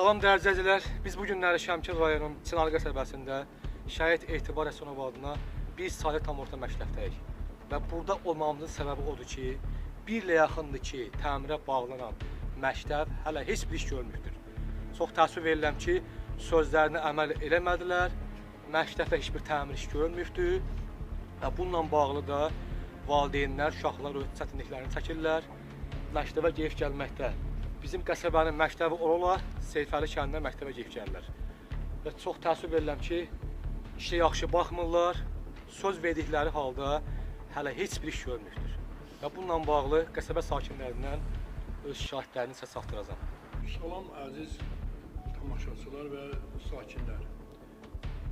Salam dəyərli izləyicilər, biz bu günləri Şəmkir rayonunun Çınarlı qəsəbəsində Şəhid Etibar Əsənov adına bir saylı tam orta məktəbdəyik. Və burada olmamızın səbəbi odur ki, bir ilə yaxındır ki, təmirə bağlanan məktəb hələ heç bir iş görmürdür. Çox təəssüf verirəm ki, sözlərinə əməl eləmədilər, məktəbdə heç bir təmir iş görmürdür. Və bununla bağlı da valideynlər, uşaqlar öz çətinliklərini çəkirlər. Məktəbə gedib gəlməkdə bizim qəsəbənin məktəbi olarlar, Seyfəli kəndində məktəbə gedib gəlirlər. Və çox təəssüf verirəm ki, işə yaxşı baxmırlar, söz verdikləri halda hələ heç bir iş görmürdür. Və bununla bağlı qəsəbə sakinlərindən öz şahidlərini sizə çatdıracağam. Salam əziz tamaşaçılar və sakinlər.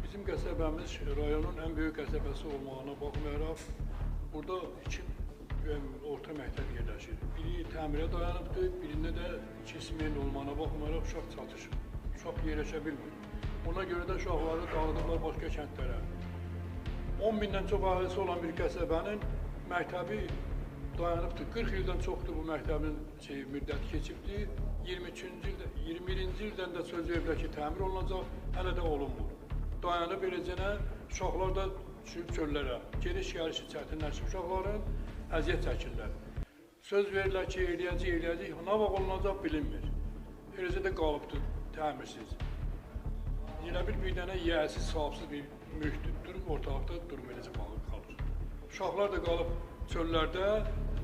Bizim qəsəbəmiz rayonun ən böyük qəsəbəsi olmağına baxmayaraq, burada iki orta məktəb yerləşir. Biri təmirə dayanıbdır, birində də kismin olmağına baxmayaraq uşaq çatışır. Uşaq yerləşə bilmir. Ona görə də uşaqları dağıdıblar başqa kəndlərə. 10 mindən çox ailesi olan bir qəsəbənin məktəbi dayanıbdır. 40 ildən çoxdur bu məktəbin müddəti keçibdir. 21-ci ildən də söz veriblər ki, təmir olunacaq, hələ də olunmur. Dayanıb eləcənə uşaqlar da düşüb çöllərə. Geniş-gəlişi çətinləşib uşaqların əziyyət çəkirlər. Söz verirlər ki, eləyəcək, nə vaxt olunacaq bilinmir. Eləcə də qalıbdır, təmirsiz. Elə bir dənə yiyəsiz, sahibsiz bir mülkdür, durub ortalıqda durub eləcə qalır. Uşaqlar da qalıb çöllərdə,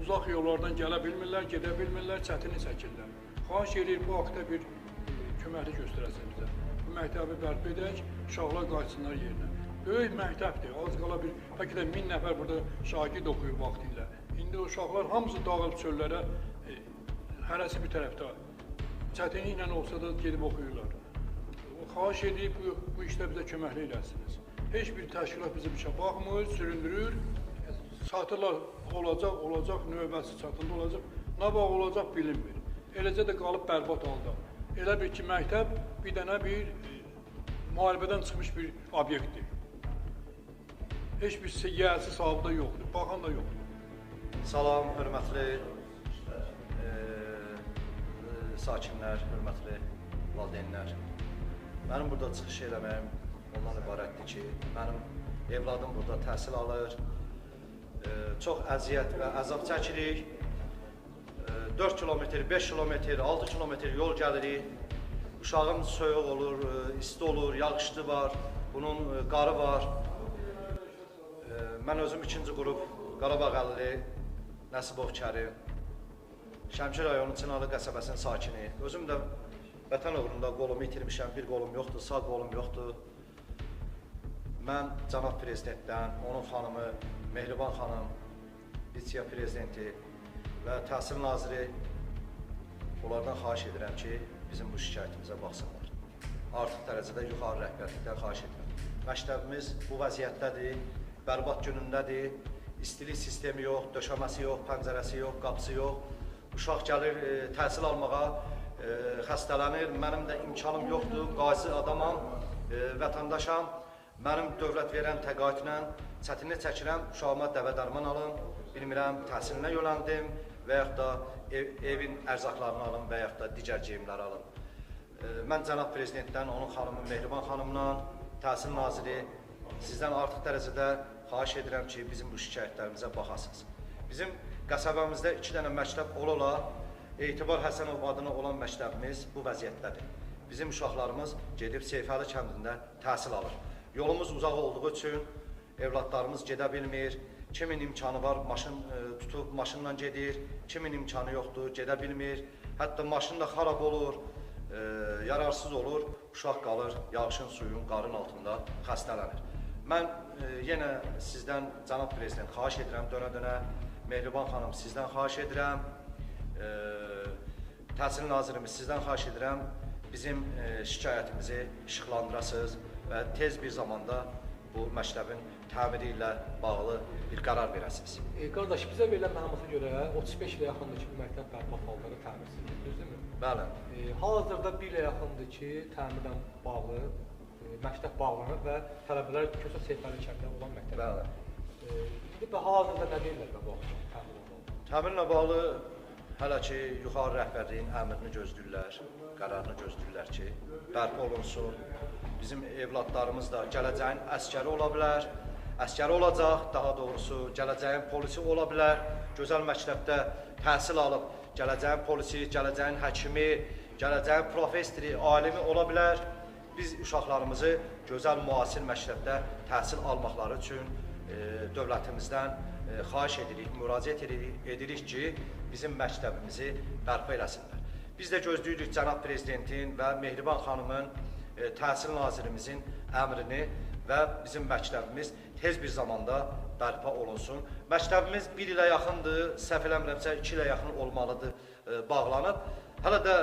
uzaq yollardan gələ bilmirlər, gedə bilmirlər, çətinlik çəkirlər. Xahiş edir, bu haqda bir köməklik göstərəsin bizə. Bu məktəbi bərpa edək, uşaqlar qaçsınlar yerinə. Böyük məktəbdir, az qala bir, bəlkə də 1000 nəfər burada şagird oxuyub vaxtı ilə. İndi o uşaqlar hamısı dağılıb çöllərə, hərəsi bir tərəfdə. Çətinliklə olsa da gedib oxuyurlar. Xahiş edib, bu işdə bizə köməklik edəsiniz. Heç bir təşkilat bizi bir şey baxmır, süründürür. Satırlar olacaq, növbəsi çatında olacaq. Nə vaxt olacaq bilinmir. Eləcə də qalıb bərbad halda. Elə bir ki, məktəb bir dənə bir müharibədən çıxmış bir obyektdir. Heç bir yiyəsi sahibi da yoxdur, baxan da yoxdur. Salam, hörmətli sakinlər, hörmətli valideynlər. Mənim burada çıxış eləməyim ondan ibarətdir ki, mənim evladım burada təhsil alır, çox əziyyət və əzab çəkirik. 4 kilometr, 5 kilometr, 6 kilometr yol gəlirik. Uşağım soyuq olur, isti olur, yağışlı var, bunun qarı var. Mən özüm 2-ci qrup Qarabağ əlli, Nəsibov Kərim, Şəmkir rayonu Çınarlı qəsəbəsinin sakini. Özüm də vətən uğrunda qolumu itirmişəm, bir qolum yoxdur, sağ qolum yoxdur. Mən cənab prezidentdən, onun xanımı Mehriban xanım, vitse prezidenti və təhsil naziri onlardan xahiş edirəm ki, bizim bu şikayətimizə baxsınlar. Artıq dərəcədə yuxarı rəhbərlikdən xahiş edirəm. Məktəbimiz bu vəziyyətdədir, bərbad günündədir, istilik sistemi yox, döşəməsi yox, pəncərəsi yox, qapısı yox. Uşaq gəlir təhsil almağa, xəstələnir, mənim də imkanım yoxdur, qazi adamam, vətəndaşam. Mənim dövlət verən təqaüdlə çətinlik çəkirəm, uşağıma dəvə-dərman alım, bilmirəm, təhsilinə yönəldim və yaxud da evin ərzaqlarını alım və yaxud da digər geyimləri alım. Mən cənab prezidentdən, onun xanımı Mehriban xanımdan, təhsil naziri, sizdən artıq dərəcədə xahiş edirəm ki, bizim bu şikayətlərimizə baxasınız. Bizim qəsəbəmizdə 2 dənə məktəb ola, Etibar Həsənov adına olan məktəbimiz bu vəziyyətdədir. Bizim uşaqlarımız gedib Seyfəli kəndində təhsil alır. Yolumuz uzaq olduğu üçün evladlarımız gedə bilmir, kimin imkanı var, maşın tutub maşınla gedir, kimin imkanı yoxdur, gedə bilmir. Hətta maşın da xarab olur, yararsız olur, uşaq qalır, yağışın, suyun, qarın altında xəstələnir. Mən yenə sizdən, cənab prezident, xahiş edirəm, dönə-dönə, Mehriban xanım, sizdən xahiş edirəm, təhsil nazirimiz, sizdən xahiş edirəm, bizim şikayətimizi işıqlandırasınız və tez bir zamanda bu məktəbin təmiri ilə bağlı bir qərar verəsiniz. Qardaş, bizə verilən məlumata görə 35 ilə yaxındır ki, bu məktəb bərbad halları təmirsizdir, düzdürmü? Bəli. Hal-hazırda 1 ilə yaxındır ki, təmirlə bağlı məktəb bağlanır və tələbələr Kösə Seyfəli kəndində olan məktəb. Bəli. İndi hal-hazırda nə deyirlər bu təmirlə bağlı? Təmirlə bağlı hələ ki yuxarı rəhbərliyin əmrini gözləyirlər, qərarını gözləyirlər ki, bərpa olunsun. Bizim evladlarımız da gələcəyin əskəri ola bilər, əskəri olacaq, daha doğrusu gələcəyin polisi ola bilər. Gözəl məktəbdə təhsil alıb, gələcəyin polisi, gələcəyin həkimi, gələcəyin professori, alimi ola bilər. Biz uşaqlarımızı gözəl müasir məktəbdə təhsil almaqları üçün dövlətimizdən xahiş edirik, müraciət edirik ki, bizim məktəbimizi bərpa eləsinlər. Biz də gözləyirik cənab prezidentin və Mehriban xanımın, təhsil nazirimizin əmrini və bizim məktəbimiz tez bir zamanda bərpa olunsun. Məktəbimiz 1 ilə yaxındır, səhv eləmirəmsə 2 ilə yaxın olmalıdır, bağlanıb. Hələ də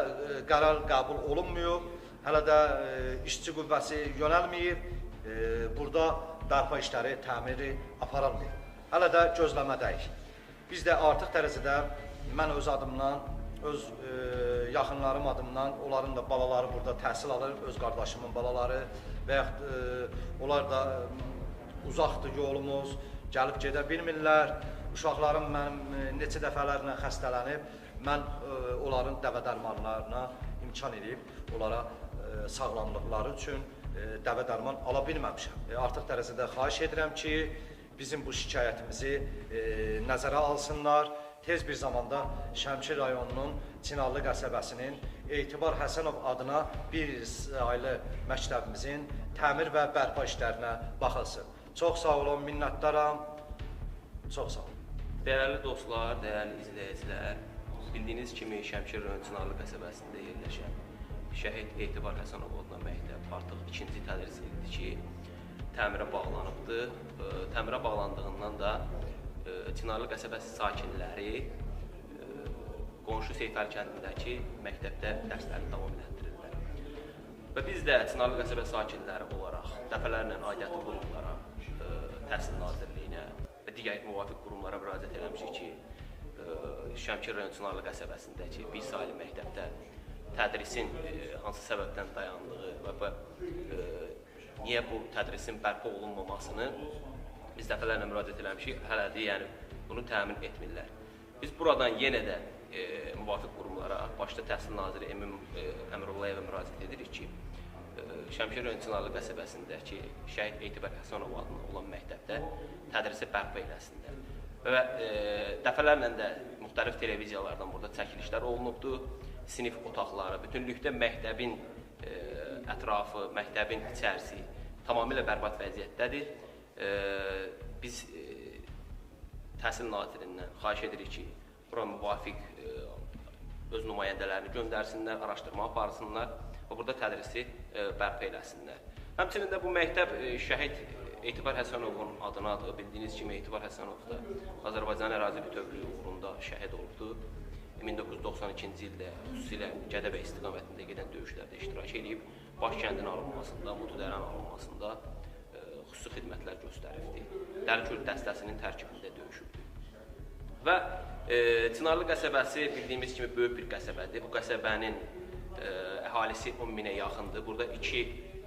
qərar qəbul olunmuyor, hələ də işçi qüvvəsi yönəlməyib, burada bərpa işləri, təmiri aparılmıyor. Hələ də gözləmədəyik. Biz də artıq dərəcədə mən öz adımdan, öz yaxınlarım adımdan, onların da balaları burada təhsil alır, öz qardaşımın balaları və yaxud onlar da uzaqdır yolumuz, gəlib gedə bilmirlər. Uşaqlarım mənim neçə dəfələrlə xəstələnib, mən onların dəvə dərmanlarına imkan edib, onlara sağlamlıqları üçün dəvə dərman ala bilməmişəm. Artıq dərəcədə xahiş edirəm ki, bizim bu şikayətimizi nəzərə alsınlar. Tez bir zamanda Şəmkir rayonunun Çinarlı qəsəbəsinin Etibar Həsənov adına bir saylı məktəbimizin təmir və bərpa işlərinə baxılsın. Çox sağ olun, minnətdaram. Çox sağ olun. Dəyərli dostlar, dəyərli izləyicilər, bildiyiniz kimi Şəmkir rayon Çinarlı qəsəbəsində yerləşən Şəhid Etibar Həsənov adına məktəb artıq 2-ci tədris ildir ki, təmirə bağlanıbdır. Təmirə bağlandığından da Çinarlı qəsəbəsi sakinləri qonşu Seyfəli kəndindəki məktəbdə dərslərini davam etdirirlər. Və biz də Çinarlı qəsəbəsi sakinləri olaraq dəfələrlə aidiyyatı qurumlara, Təhsil Nazirliyinə və digər müvafiq qurumlara müraciət eləmişik ki, Şəmkir rayon Çinarlı qəsəbəsindəki bir saylı məktəbdə tədrisin hansı səbəbdən dayandığı və niyə bu tədrisin bərpa olunmamasını biz dəfələrlə müraciət eləmişik, hələ də yəni bunu təmin etmirlər. Biz buradan yenə də müvafiq qurumlara, başda Təhsil Naziri Emin Əmirullayevə müraciət edirik ki, Şəmkir rayon Çinarlı qəsəbəsindəki Şəhid Etibar Həsənov adına olan məktəbdə tədrisi bərpa eləsinlər. Və dəfələrlə də müxtəlif televiziyalardan burada çəkilişlər olunubdur. Sinif otaqları, bütünlükdə məktəbin ətrafı, məktəbin içərisi tamamilə bərbad vəziyyətdədir. Biz Təhsil Nazirindən xahiş edirik ki, bura müvafiq öz nümayəndələrini göndərsinlər, araşdırma aparsınlar və burada tədrisi bərpa eləsinlər. Həmçinin də bu məktəb Şəhid Etibar Həsənovun adınadır. Bildiyiniz kimi Etibar Həsənov da Azərbaycan ərazi bütövlüyü uğrunda şəhid oldu. 1992-ci ildə xüsusilə Gədəbəy istiqamətində gedən döyüşlərdə iştirak edib, baş kəndin alınmasında, Mutudərən alınmasında xüsusi xidmətlər göstəribdi. Dərkül dəstəsinin tərkibində döyüşübdü. Və Çinarlı qəsəbəsi bildiyimiz kimi böyük bir qəsəbədir. Bu qəsəbənin əhalisi 10 minə yaxındır. Burada 2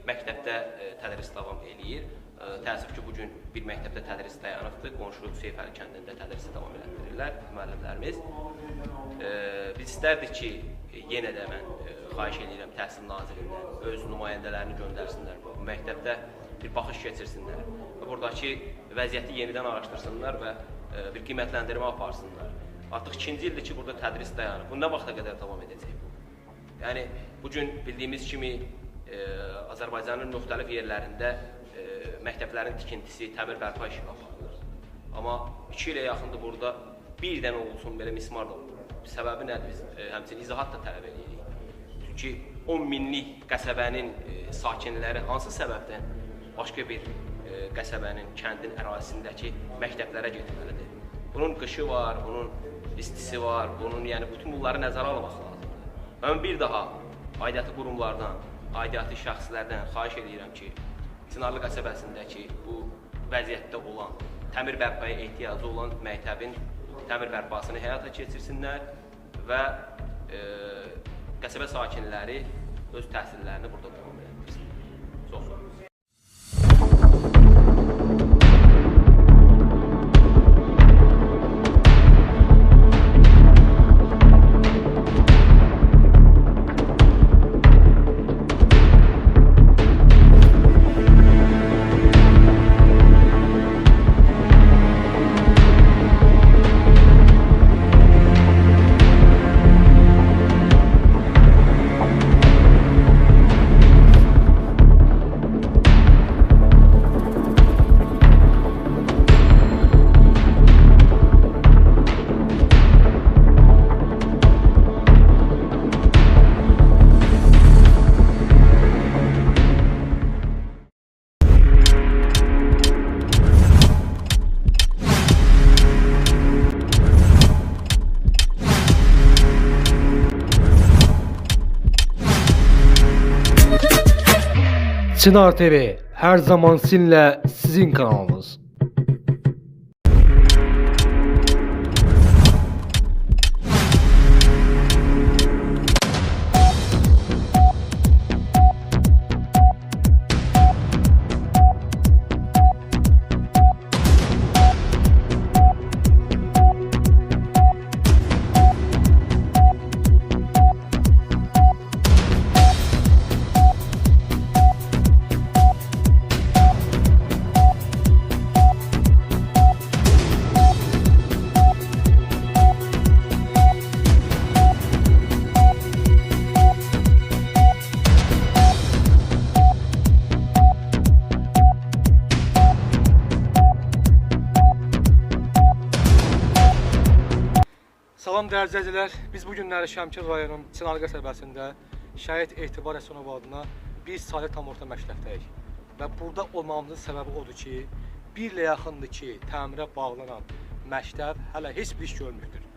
məktəbdə tədris davam eləyir. Təəssüf ki, bugün bir məktəbdə tədris dayanıbdır. Qonşu Seyfəli kəndində tədrisi davam elətdirirlər müəllimlərimiz. Biz istərdik ki, yenə də mən xahiş edirəm Təhsil Nazirindən öz nümayəndələrini göndərsinlər bu məktəbdə bir baxış keçirsinlər və buradakı vəziyyəti yenidən araşdırsınlar və bir qiymətləndirmə aparsınlar. Artıq 2-ci ildir ki, burada tədris dayanıb. Bu nə vaxta qədər davam edəcək bu? Yəni, bugün bildiyimiz kimi Azərbaycanın müxtəlif yerlərində məktəblərin tikintisi, təmir bərpa işi aparılır. Amma 2 ilə yaxındır burada bir dənə olsun belə mismar da olur. Səbəbi nədir? Biz həmçinin izahat da tələb edirik. Çünki 10 minlik qəsəbənin sakinləri hansı səbəbdən başqa bir qəsəbənin, kəndin ərazisindəki məktəblərə getməlidir? Bunun qışı var, bunun istisi var, yəni bütün bunları nəzərə almaq lazımdır. Mən bir daha aidiyyatı qurumlardan, aidiyyatı şəxslərdən xahiş edirəm ki, Çinarlı qəsəbəsindəki bu vəziyyətdə olan, təmir bərpaya ehtiyacı olan məktəbin təmir bərpasını həyata keçirsinlər və qəsəbə sakinləri öz təhsillərini burada davam etdirsinlər. Çox sağ olun. Çınar TV her zaman sizinle, sizin kanalınız. Salam dəyərli izləyicilər, biz bu günləri Şəmkir rayonunun Çınar qəsəbəsində Şəhid Etibar Həsənov adına bir saylı tam orta məktəbdəyik. Və burada olmamızın səbəbi odur ki, bir ilə yaxındır ki, təmirə bağlanan məktəb hələ heç bir iş görmürdür.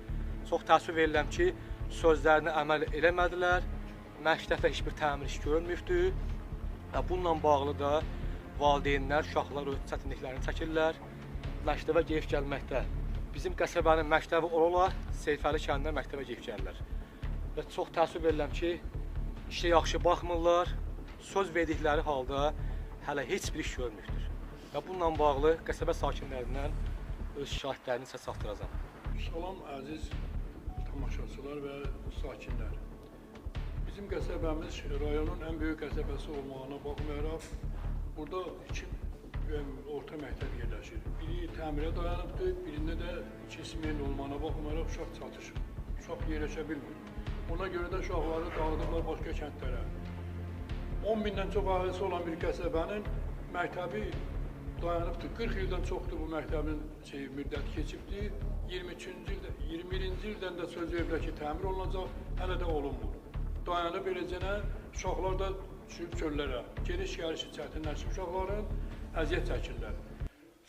Çox təəssüf verirəm ki, sözlərini əməl eləmədilər, məktəbdə heç bir təmir iş görmürdür. Və bununla bağlı da valideynlər, uşaqlar öz çətinliklərini çəkirlər, məktəbə gedib gəlməkdə. Bizim qəsəbənin məktəbi oralar, Seyfəli kəndində məktəbə gedib gəlirlər. Və çox təəssüf verirəm ki, işə yaxşı baxmırlar, söz verdikləri halda hələ heç bir iş görmürdür. Və bununla bağlı qəsəbə sakinlərindən öz şikayətlərini sizə çatdıracağam. Salam əziz tamaşaçılar və sakinlər. Bizim qəsəbəmiz rayonun ən böyük qəsəbəsi olmağına baxmayaraq, burada iki orta məktəb yerləşir. Biri təmirə dayanıbdır, birində də iki smen olmağına baxmayaraq uşaq çatışır. Uşaq yerləşə bilmir. Ona görə də uşaqları dağıdıblar başqa kəndlərə. 10 mindən çox ailesi olan bir qəsəbənin məktəbi dayanıbdır. 40 ildən çoxdur bu məktəbin müddəti keçibdir. 21-ci ildən də söz veriblər ki, təmir olunacaq, hələ də olunmur. Dayanıb eləcənə uşaqlar da düşüb çöllərə, gediş-gəlişi çətinləşib uşaqların əziyyət çəkirlər.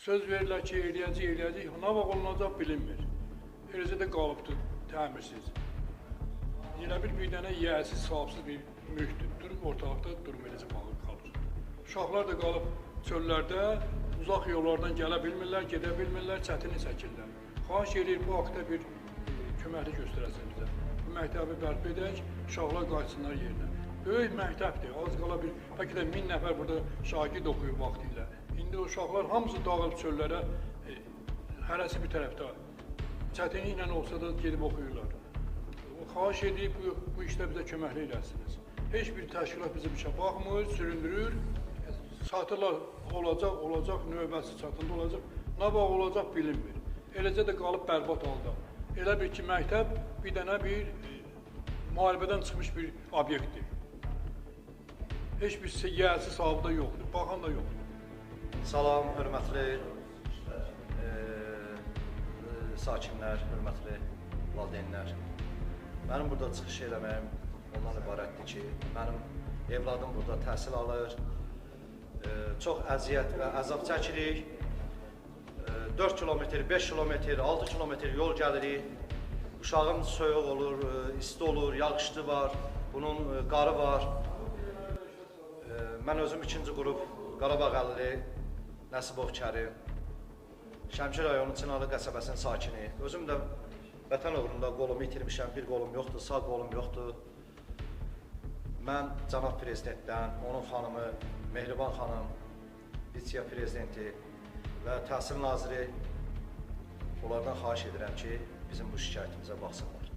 Söz verirlər ki, eləyəcək, nə vaxt olunacaq bilinmir. Eləcə də qalıbdır, təmirsiz. Elə bir dənə yiyəsiz, sahibsiz bir mülkdür. Durub ortalıqda durub eləcə bağlı qalır. Uşaqlar da qalıb çöllərdə, uzaq yollardan gələ bilmirlər, gedə bilmirlər, çətinlik çəkirlər. Xahiş edir bu haqda bir köməklik göstərəsin bizə. Bu məktəbi bərpa edək, uşaqlar qayıtsınlar yerinə. Böyük məktəbdir, az qala bir, bəlkə də 1000 nəfər burada şagird oxuyub vaxtilə. İndi o uşaqlar hamısı dağılıb çöllərə, hərəsi bir tərəfdə. Çətinliklə olsa da gedib oxuyurlar. Xahiş edib bu işdə bizə köməklik edəsiniz. Heç bir təşkilat bizə bir şey baxmır, süründürür. Satırlar olacaq, növbəsi çatında olacaq. Nə vaxt olacaq bilinmir. Eləcə də qalıb bərbad halda. Elə bir ki, məktəb bir dənə bir müharibədən çıxmış bir obyektdir. Heç bir yiyəsi sahibi da yoxdur, baxan da yoxdur. Salam, hörmətli sakinlər, hörmətli valideynlər. Mənim burada çıxış eləməyim ondan ibarətdir ki, mənim evladım burada təhsil alır, çox əziyyət və əzab çəkirik. 4 kilometr, 5 kilometr, 6 kilometr yol gəlirik. Uşağım soyuq olur, isti olur, yağışlı var, bunun qarı var. Mən özüm 2-ci qrup Qarabağ əlli Nəsibov Kərim, Şəmkir rayonu Çınalı qəsəbəsinin sakini. Özüm də vətən uğrunda qolumu itirmişəm, bir qolum yoxdur, sağ qolum yoxdur. Mən cənab prezidentdən, onun xanımı Mehriban xanım, vitse prezidenti və təhsil naziri onlardan xahiş edirəm ki, bizim bu şikayətimizə baxsınlar.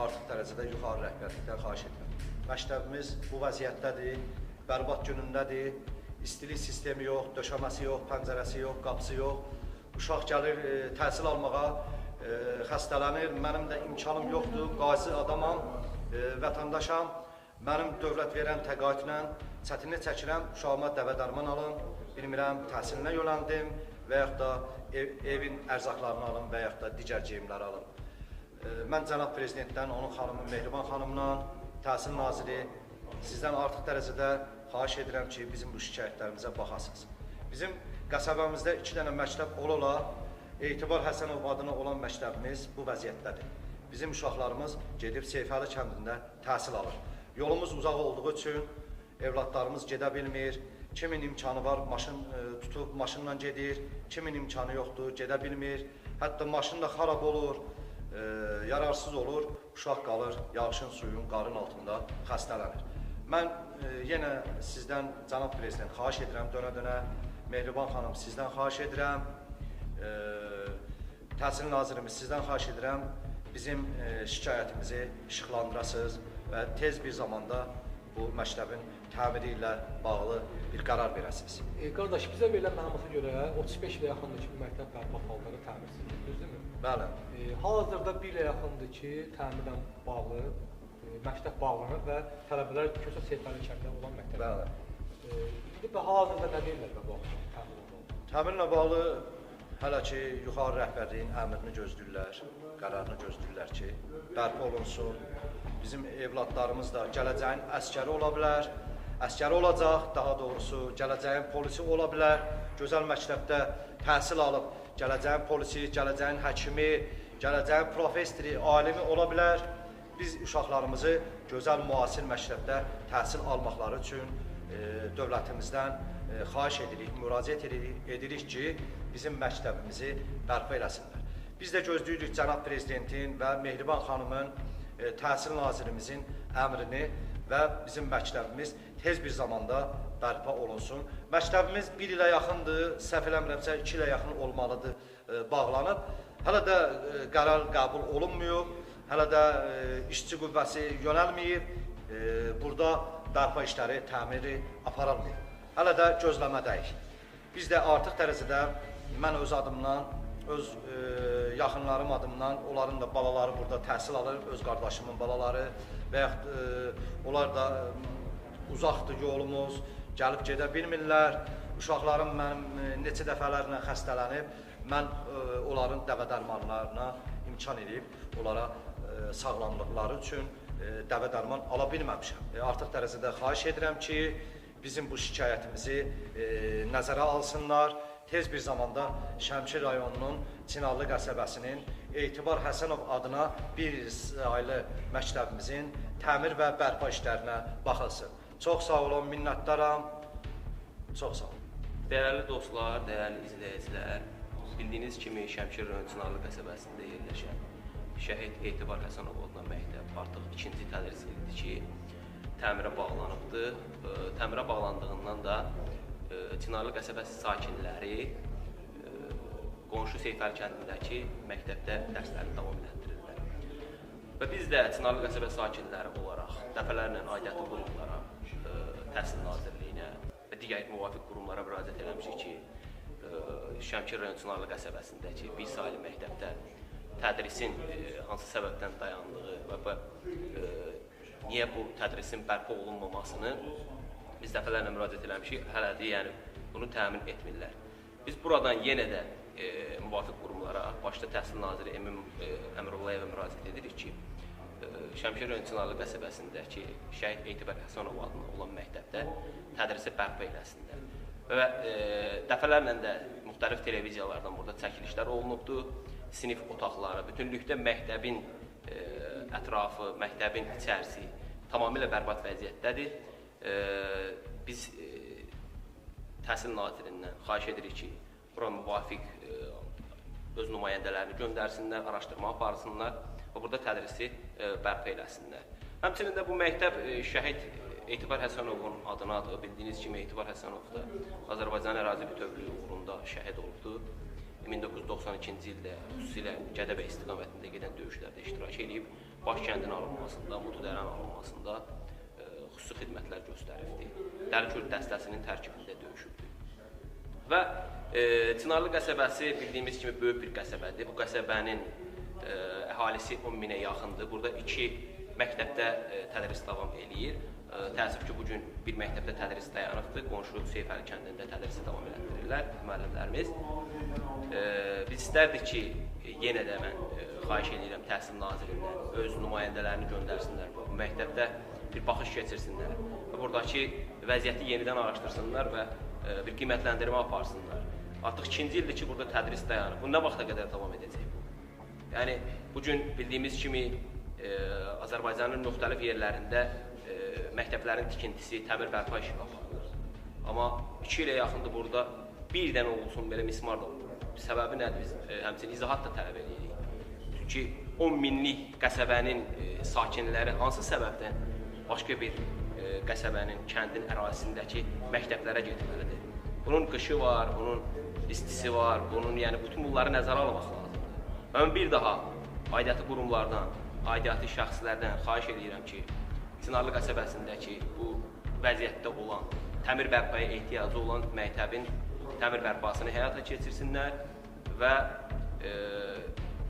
Artıq dərəcədə yuxarı rəhbərlikdən xahiş edirəm. Məktəbimiz bu vəziyyətdədir, bərbad günündədir, istilik sistemi yox, döşəməsi yox, pəncərəsi yox, qapısı yox. Uşaq gəlir təhsil almağa, xəstələnir, mənim də imkanım yoxdur, qazi adamam, vətəndaşam. Mənim dövlət verən təqaüdlə çətinlik çəkirəm, uşağıma dəvə-dərman alın, bilmirəm, təhsilinə yönəldim və yaxud da evin ərzaqlarını alın və yaxud da digər geyimləri alın. Mən cənab prezidentdən, onun xanımı Mehriban xanımdan, təhsil naziri, sizdən artıq dərəcədə xahiş edirəm ki, bizim bu şikayətlərimizə baxasınız. Bizim qəsəbəmizdə 2 dənə məktəb ola, Etibar Həsənov adına olan məktəbimiz bu vəziyyətdədir. Bizim uşaqlarımız gedib Seyfəli kəndində təhsil alır. Yolumuz uzaq olduğu üçün evladlarımız gedə bilmir, Kimin imkanı var, maşın tutub maşınla gedir, kimin imkanı yoxdur, gedə bilmir. Hətta maşın da xarab olur, yararsız olur, uşaq qalır yağışın, suyun, qarın altında xəstələnir. Mən yenə sizdən, cənab prezident, xahiş edirəm dönə-dönə, Mehriban xanım sizdən xahiş edirəm, Təhsil Nazirimiz sizdən xahiş edirəm, bizim şikayətimizi işıqlandırasınız və tez bir zamanda bu məktəbin təmiri ilə bağlı bir qərar verəsiniz. Qardaş, bizə verilən məlumata görə 35 ilə yaxındır ki, bu məktəb bərpa halları təmirsizdir, düzdürmü? Bəli. Hal-hazırda 1 ilə yaxındır ki, təmirlə bağlı məktəb bağlanır və tələbələr Köçə Seyfəli kəndində olan məktəb. Bəli. İndi hal-hazırda nə deyirlər bu təmir olunur? Təmirlə bağlı hələ ki, yuxarı rəhbərliyin əmrini gözləyirlər, qərarını gözləyirlər ki, bərpa olunsun. Bizim evladlarımız da gələcəyin əskəri ola bilər, əskəri olacaq, daha doğrusu gələcəyin polisi ola bilər, gözəl məktəbdə təhsil alıb, gələcəyin polisi, gələcəyin həkimi, gələcəyin professori, alimi ola bilər. Biz uşaqlarımızı gözəl müasir məktəbdə təhsil almaqları üçün dövlətimizdən xahiş edirik, müraciət edirik ki, bizim məktəbimizi bərpa eləsinlər. Biz də gözləyirik cənab prezidentin və Mehriban xanımın, Təhsil Nazirimizin əmrini və bizim məktəbimiz tez bir zamanda bərpa olunsun. Məktəbimiz 1 ilə yaxındır, səhv eləmirəmsə 2 ilə yaxın olmalıdır, bağlanıb. Hələ də qərar qəbul olunmuyor, hələ də işçi qüvvəsi yönəlməyib, burada bərpa işləri, təmiri aparılmıyor. Hələ də gözləmədəyik. Biz də artıq dərəcədə mən öz adımdan, öz yaxınlarım adımdan, onların da balaları burada təhsil alır, öz qardaşımın balaları və yaxud onlar da uzaqdır yolumuz, gəlib gedə bilmirlər. Uşaqlarım mənim neçə dəfələrlə xəstələnib, mən onların dəvə dərmanlarına imkan edib, onlara sağlamlıqları üçün dəvə dərman ala bilməmişəm. Artıq dərəcədə xahiş edirəm ki, bizim bu şikayətimizi nəzərə alsınlar. Tez bir zamanda Şəmkir rayonunun Çinarlı qəsəbəsinin Etibar Həsənov adına bir saylı məktəbimizin təmir və bərpa işlərinə baxılsın. Çox sağ olun, minnətdaram. Çox sağ olun. Dəyərli dostlar, dəyərli izləyicilər, bildiyiniz kimi Şəmkir rayon Çinarlı qəsəbəsində yerləşən Şəhid Etibar Həsənov adına məktəb artıq 2-ci tədris ildir ki, təmirə bağlanıbdır. Təmirə bağlandığından da Çinarlı qəsəbəsi sakinləri qonşu Seyfəli kəndindəki məktəbdə dərslərini davam etdirirlər. Və biz də Çinarlı qəsəbəsi sakinləri olaraq dəfələrlə aidiyyatı qurumlara, Təhsil Nazirliyinə və digər müvafiq qurumlara müraciət eləmişik ki, Şəmkir rayon Çinarlı qəsəbəsindəki bir saylı məktəbdə tədrisin hansı səbəbdən dayandığı və niyə bu tədrisin bərpa olunmamasını biz dəfələrlə müraciət eləmişik, hələ də yəni bunu təmin etmirlər. Biz buradan yenə də müvafiq qurumlara, başda Təhsil Naziri Emin Əmrullayevə müraciət edirik ki, Şəmkir rayon Çinarlı qəsəbəsindəki Şəhid Etibar Həsənov adına olan məktəbdə tədrisi bərpa eləsinlər. Və dəfələrlə də müxtəlif televiziyalardan burada çəkilişlər olunubdur. Sinif otaqları, bütünlükdə məktəbin ətrafı, məktəbin içərisi tamamilə bərbad vəziyyətdədir. Biz Təhsil Nazirindən xahiş edirik ki, bura müvafiq öz nümayəndələrini göndərsinlər, araşdırma aparsınlar və burada tədrisi bərpa eləsinlər. Həmçinin də bu məktəb Şəhid Etibar Həsənovun adınadır. Bildiyiniz kimi Etibar Həsənov da Azərbaycan ərazi bütövlüyü uğrunda şəhid olubdur. 1992-ci ildə xüsusilə Gədəbə istiqamətində gedən döyüşlərdə iştirak edib, baş kəndin alınmasında, Mutudərən alınmasında xüsusi xidmətlər göstəribdir. Dəlikürd dəstəsinin tərkibində döyüşübdür. Və Çinarlı qəsəbəsi bildiyimiz kimi böyük bir qəsəbədir. Bu qəsəbənin əhalisi 10 minə yaxındır. Burada 2 məktəbdə tədris davam eləyir. Təəssüf ki, bugün bir məktəbdə tədris dayanıbdır. Qonşu Seyfəli kəndində tədrisi davam elətdirirlər müəllimlərimiz. Biz istərdik ki, yenə də mən xahiş edirəm Təhsil Nazirindən öz nümayəndələrini göndərsinlər bu məktəbdə bir baxış keçirsinlər və buradakı vəziyyəti yenidən araşdırsınlar və bir qiymətləndirmə aparsınlar. Artıq 2-ci ildir ki, burada tədris dayanıb. Bu nə vaxta qədər davam edəcək bu? Yəni, bugün bildiyimiz kimi Azərbaycanın müxtəlif yerlərində məktəblərin tikintisi, təmir bərpa işi aparılır. Amma 2 ilə yaxındır burada bir dənə olsun belə mismar da səbəbi nədir? Biz həmçinin izahat da tələb edirik. Çünki 10 minlik qəsəbənin sakinləri hansı səbəbdən başqa bir qəsəbənin, kəndin ərazisindəki məktəblərə getməlidir? Bunun qışı var, bunun istisi var, bunun yəni bütün bunları nəzərə almaq lazımdır. Mən bir daha aidiyyatı qurumlardan, aidiyyatı şəxslərdən xahiş edirəm ki, Çınarlı qəsəbəsindəki bu vəziyyətdə olan, təmir bərpaya ehtiyacı olan məktəbin təmir bərpasını həyata keçirsinlər və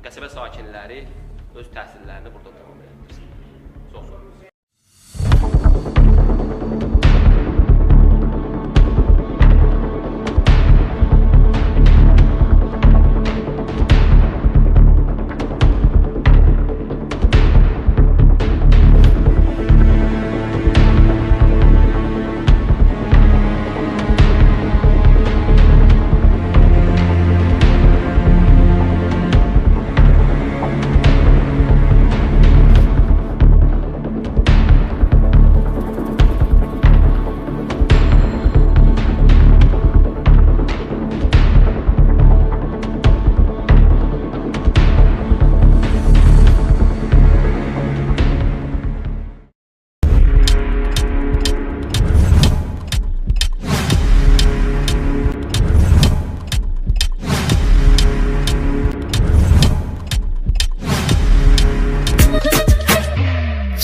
qəsəbə sakinləri öz təhsillərini burada davam edirsin. Çox sağ olun.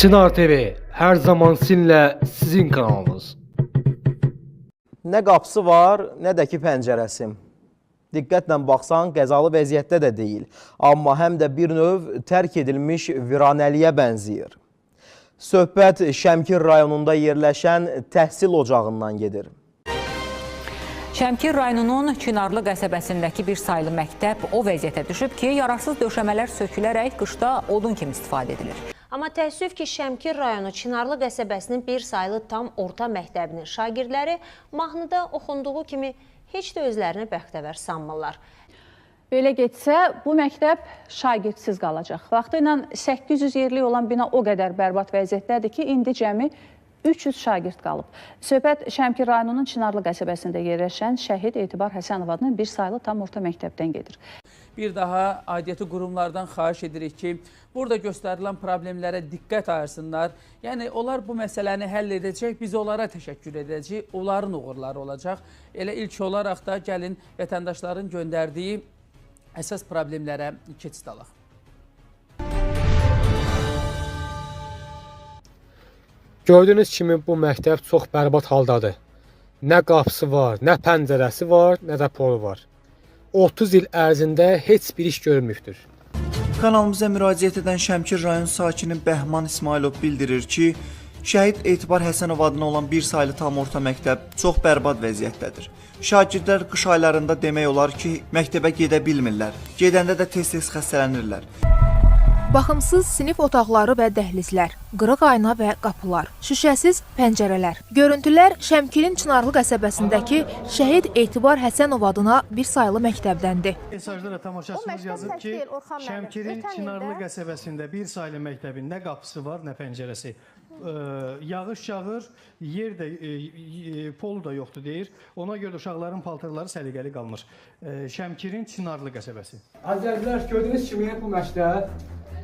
Çınar TV hər zaman sizinlə sizin kanalınız. Nə qapısı var, nə də ki pəncərəsi. Diqqətlə baxsan, qəzalı vəziyyətdə də deyil. Amma həm də bir növ tərk edilmiş viranəliyə bənzəyir. Söhbət Şəmkir rayonunda yerləşən təhsil ocağından gedir. Şəmkir rayonunun Çınarlı qəsəbəsindəki bir saylı məktəb o vəziyyətə düşüb ki, yararsız döşəmələr sökülərək qışda odun kimi istifadə edilir. Amma təəssüf ki, Şəmkir rayonu Çınarlı qəsəbəsinin bir saylı tam orta məktəbinin şagirdləri mahnıda oxunduğu kimi heç də özlərini bəxtəvər sanmırlar. Belə getsə, bu məktəb şagirdsiz qalacaq. Vaxtı ilə 800 yerlik olan bina o qədər bərbad vəziyyətdədir ki, indi cəmi 300 şagird qalıb. Söhbət Şəmkir rayonunun Çınarlı qəsəbəsində yerləşən Şəhid Etibar Həsənov adının bir saylı tam orta məktəbdən gedir. Bir daha aidiyyatı qurumlardan xahiş edirik ki, burada göstərilən problemlərə diqqət ayırsınlar. Yəni, onlar bu məsələni həll edəcək, biz onlara təşəkkür edəcək, onların uğurları olacaq. Elə ilk olaraq da gəlin vətəndaşların göndərdiyi əsas problemlərə keçid alaq. Gördüyünüz kimi bu məktəb çox bərbad haldadır. Nə qapısı var, nə pəncərəsi var, nə də polu var. 30 il ərzində heç bir iş görmübdür. Kanalımıza müraciət edən Şəmkir rayon sakini Bəhman İsmailov bildirir ki, Şəhid Etibar Həsənov adına olan bir saylı tam orta məktəb çox bərbad vəziyyətdədir. Şagirdlər qış aylarında demək olar ki, məktəbə gedə bilmirlər. Gedəndə də tez-tez xəstələnirlər. Baxımsız sinif otaqları və dəhlizlər, qırıq ayna və qapılar, şüşəsiz pəncərələr. Görüntülər Şəmkirin Çınarlı qəsəbəsindəki Şəhid Etibar Həsənov adına bir saylı məktəbdəndir. Mesajlara tamaşaçımız yazıb ki, Şəmkirin Çınarlı qəsəbəsində bir saylı məktəbin nə qapısı var, nə pəncərəsi. Yağış yağır, yer də, polu da yoxdur deyir. Ona görə uşaqların paltarları səliqəli qalmır. Şəmkirin Çınarlı qəsəbəsi. Əzizlər, gördüyünüz kimi bu məktəb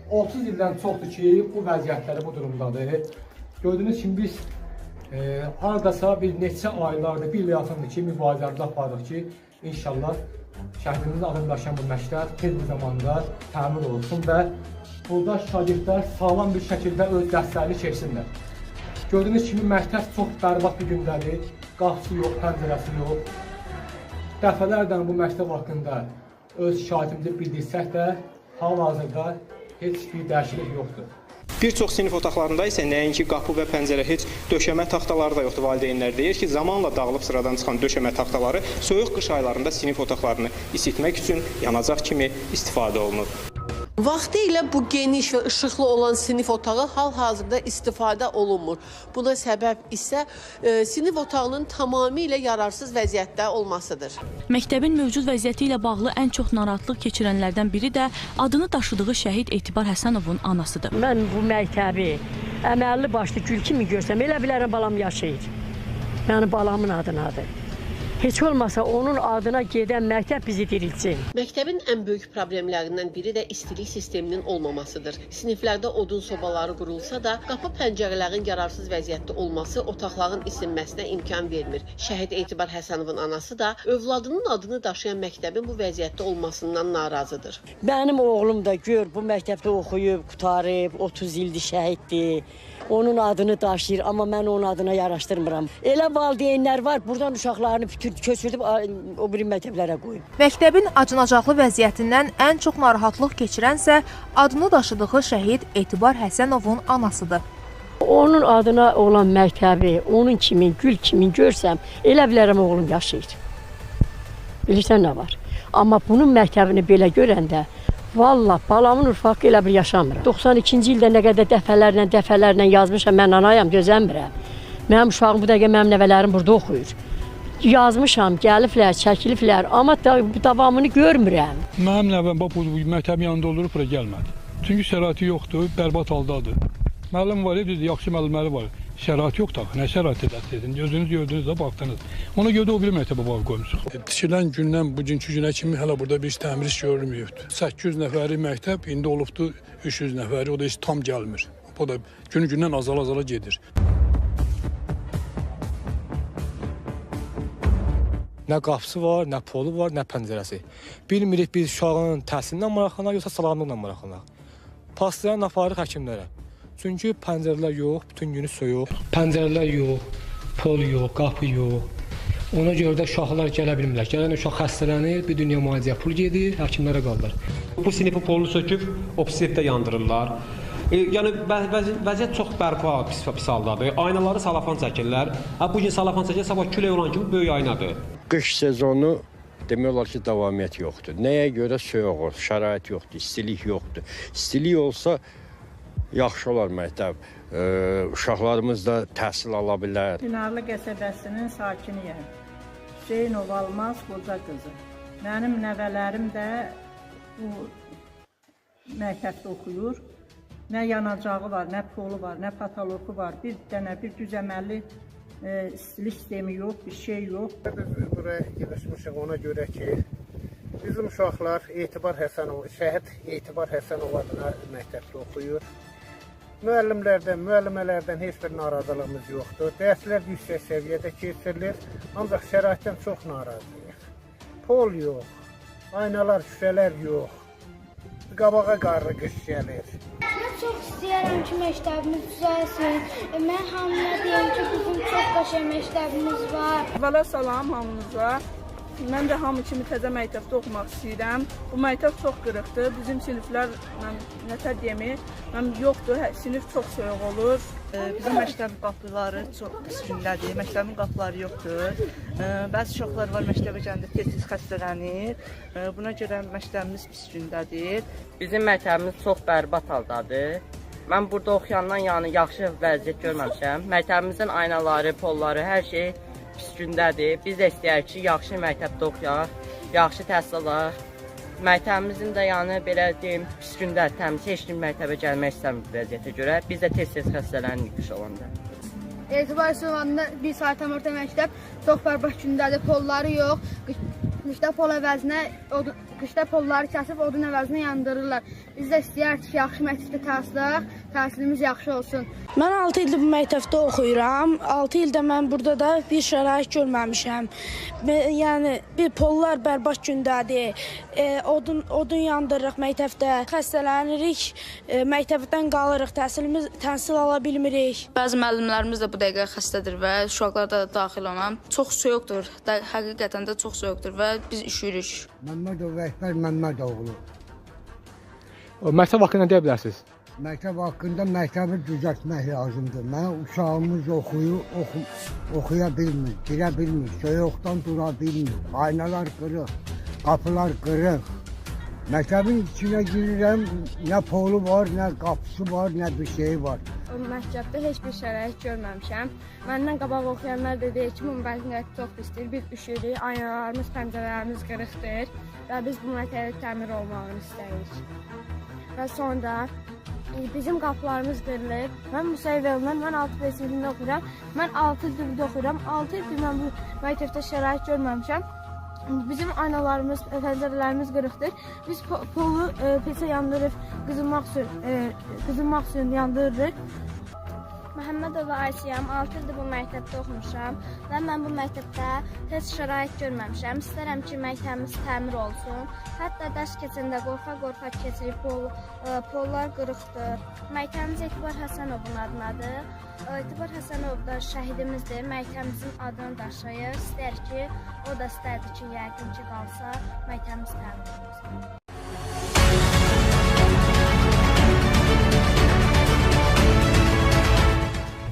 30 ildən çoxdur ki, bu vəziyyətləri bu durumdadır. Gördüyünüz kimi biz haradasa bir neçə aylardır, bir il yaxındır ki, mübarizələr aparırıq ki, inşallah şəhidimizin adını daşıyan bu məktəb tez bir zamanda təmin olunsun və burada şagirdlər sağlam bir şəkildə öz dərslərini keçsinlər. Gördüyünüz kimi məktəb çox bərbad bir gündədir, qapısı yox, pəncərəsi yox. Dəfələrdən bu məktəb haqqında öz şahidimizi bildirsək də, hal-hazırda heç bir dəyişiklik yoxdur. Bir çox sinif otaqlarında isə nəinki qapı və pəncərə, heç döşəmə taxtaları da yoxdur. Valideynlər deyir ki, zamanla dağılıb sıradan çıxan döşəmə taxtaları soyuq qış aylarında sinif otaqlarını isitmək üçün yanacaq kimi istifadə olunur. Vaxtı ilə bu geniş və işıqlı olan sinif otağı hal-hazırda istifadə olunmur. Buna səbəb isə sinif otağının tamamilə yararsız vəziyyətdə olmasıdır. Məktəbin mövcud vəziyyəti ilə bağlı ən çox narahatlıq keçirənlərdən biri də adını daşıdığı Şəhid Etibar Həsənovun anasıdır. Mən bu məktəbi əməlli başlı gül kimi görsəm, elə bilərəm balam yaşayır. Yəni balamın adınadır. Heç olmasa onun adına gedən məktəb bizi diriltsin. Məktəbin ən böyük problemlərindən biri də istilik sisteminin olmamasıdır. Siniflərdə odun sobaları qurulsa da, qapı pəncərələrin yararsız vəziyyətdə olması otaqların isinməsinə imkan vermir. Şəhid Etibar Həsənovun anası da övladının adını daşıyan məktəbin bu vəziyyətdə olmasından narazıdır. Mənim oğlum da gör bu məktəbdə oxuyub, qutarıb, 30 ildir şəhiddir. Onun adını daşıyır, amma mən onun adına yaraşdırmıram. Elə valideynlər var, buradan uşaqlarını köçürdüb o biri məktəblərə qoyub. Məktəbin acınacaqlı vəziyyətindən ən çox narahatlıq keçirənsə adını daşıdığı şəhid Etibar Həsənovun anasıdır. Onun adına olan məktəbi, onun kimi, gül kimi görsəm, elə bilərəm oğlum yaşayır. Bilirsən nə var? Amma bunun məktəbini belə görəndə, vallahi balamın ürfaqı elə bir yaşamır. 92-ci ildə nə qədər dəfələrlə yazmışam, mən anayam, gözəmirəm. Mənim uşağım bu dəqiqə mənim nəvələrim burada oxuyur. Yazmışam, gəliblər, çəkiliblər, amma davamını görmürəm. Mənim nəvəm bu məktəbin yanında olur, bura gəlmədi. Çünki şəraiti yoxdur, bərbad haldadır. Müəllim var, yaxşı müəllimləri var. Şərait yoxdur, nə şərait edin? Özünüz gördünüz də, baxdınız. Ona görə də o biri məktəbə bağlı qoymuşuq. Tikilən gündən bugünkü günə kimi hələ burada bir təmir iş görülmüyordu. 800 nəfəri məktəb, indi olubdu 300 nəfəri, o da heç tam gəlmir. O da günü-gündən azala gedir. Nə qapısı var, nə polu var, nə pəncərəsi. Bilmirik biz uşağın təhsilindən maraqlanaq, yoxsa sağlamlıqla maraqlanaq. Paslayan aparıq həkimlərə. Çünki pəncərələr yox, bütün günü soyuq. Pəncərələr yox, pol yox, qapı yox. Ona görə də uşaqlar gələ bilmirlər. Gələn uşaq xəstələnir, bir dünya müalicəyə pul gedir, həkimlərə qalırlar. Bu sinifi polunu söküb, obsiddə yandırırlar. Yəni vəziyyət çox bərpa pis haldadır. Aynaları salafan çəkirlər. Bu gün salafan çəkir, sabah külək olan kimi böyük aynadır. Qış sezonu demək olar ki, davamiyyət yoxdur. Nəyə görə soyuq, şərait yoxdur, istilik yoxdur. İstilik olsa yaxşı olar məktəb. Uşaqlarımız da təhsil ala bilər. Çınarlı qəsəbəsinin sakiniyəm. Hüseynov Almaz qoca qızı. Mənim nəvələrim də bu məktəbdə oxuyur. Nə yanacağı var, nə polu var, nə patoloku var. Bir dənə bir düzəməlli istilik sistemi yox, bir şey yox. Biz buraya yığışmışıq ona görə ki, bizim uşaqlar şəhid Etibar Həsənov adına məktəbdə oxuyur. Müəllimələrdən heç bir narazılığımız yoxdur. Dərslər yüksək səviyyədə keçirilir, ancaq şəraitdən çox narazıyıq. Pol yox, aynalar, şüşələr yox, qabağa qarlı qış gəlir. Mən çox istəyərəm ki, məktəbimiz düzəlsin. Mən hamıya deyim ki, bizim çox qəşəng məktəbimiz var. Vala salam hamınıza. Mən də hamı kimi təzə məktəbdə oxumaq istəyirəm. Bu məktəb çox qırıqdır. Bizim siniflər, nətər deyəmi, yoxdur. Sinif çox soyuq olur. Bizim məktəb qapıları çox pis gündədir. Məktəbin qapıları yoxdur. Bəzi uşaqlar var məktəbə gələndə tez-tez xəstələnir. Buna görə məktəbimiz pis gündədir. Bizim məktəbimiz çox bərbad haldadır. Mən burada oxuyandan yəni yaxşı vəziyyət görməmişəm. Məktəbimizin aynaları, polları, hər şey pis gündədir. Biz də istəyərik ki, yaxşı məktəbdə oxuyaq, yaxşı təhsil alaq. Məktəbimizin də yəni belə deyim, pis gündədir. Təmiz heç kim məktəbə gəlmək istəmir vəziyyətə görə. Biz də tez-tez xəstələnirik qış olanda. Etibar Həsənovanda bir saat orta məktəb çox bərbad gündədir. Polları yox. Qışda polları kəsib odun əvəzinə yandırırlar. Biz də istəyərik ki, yaxşı məktəbdə təhsil alaq, təhsilimiz yaxşı olsun. Mən 6 ildir bu məktəbdə oxuyuram. 6 ildə mən burada da bir şərait görməmişəm. Yəni bir pollar bərbad gündədir. Odun yandırırıq məktəbdə. Xəstələnirik, məktəbdən qalırıq, təhsil ala bilmirik. Bəzi müəllimlərimiz də bu dəqiqə xəstədir və uşaqlar da daxil ona. Çox soyuqdur. Həqiqətən də çox soyuqdur və biz üşüyürük. Məmmədov Rəhbər Məmmədoğlu. Məktəb haqqında deyə bilərsiniz? Məktəb haqqında məktəbi düzəltmək lazımdır. Mənim uşağımız oxuya bilmir, girə bilmir, soyuqdan dura bilmir. Aynalar qırıq, qapılar qırıq. Məktəbin içinə girirəm, nə polu var, nə qapısı var, nə bir şey var. O məktəbdə heç bir şərait görməmişəm. Məndən qabaq oxuyanlar da deyir ki, bu vəziyyət çox pisdir, biz üşürük, aynalarımız, pəncərələrimiz qırıqdır və biz bu məktəbin təmir olmağını istəyirik. Və sonra bizim qapılarımız qırılıb. Mən Musayev Elman, mən 6B sinifində oxuyuram. Mən 6 il burada oxuyuram. 6 ildir mən bu məktəbdə şərait görməmişəm. Bizim aynalarımız, pəncərələrimiz qırıqdır. Biz polu pesə yandırıb qızılmaq üçün yandırırıq. Məhəmmədova Aysiyam, 6 ildir bu məktəbdə oxumuşam və mən bu məktəbdə heç şərait görməmişəm. İstərəm ki, məktəbimiz təmir olsun. Hətta dərs keçəndə qorxa-qorxa keçirib pollar qırıqdır. Məktəbimiz Etibar Həsənovun adınadır. Etibar Həsənov da şəhidimizdir. Məktəbimizin adını daşıyır. İstər ki, o da istərdi ki, yəqin ki, qalsa məktəbimiz təmir olsun.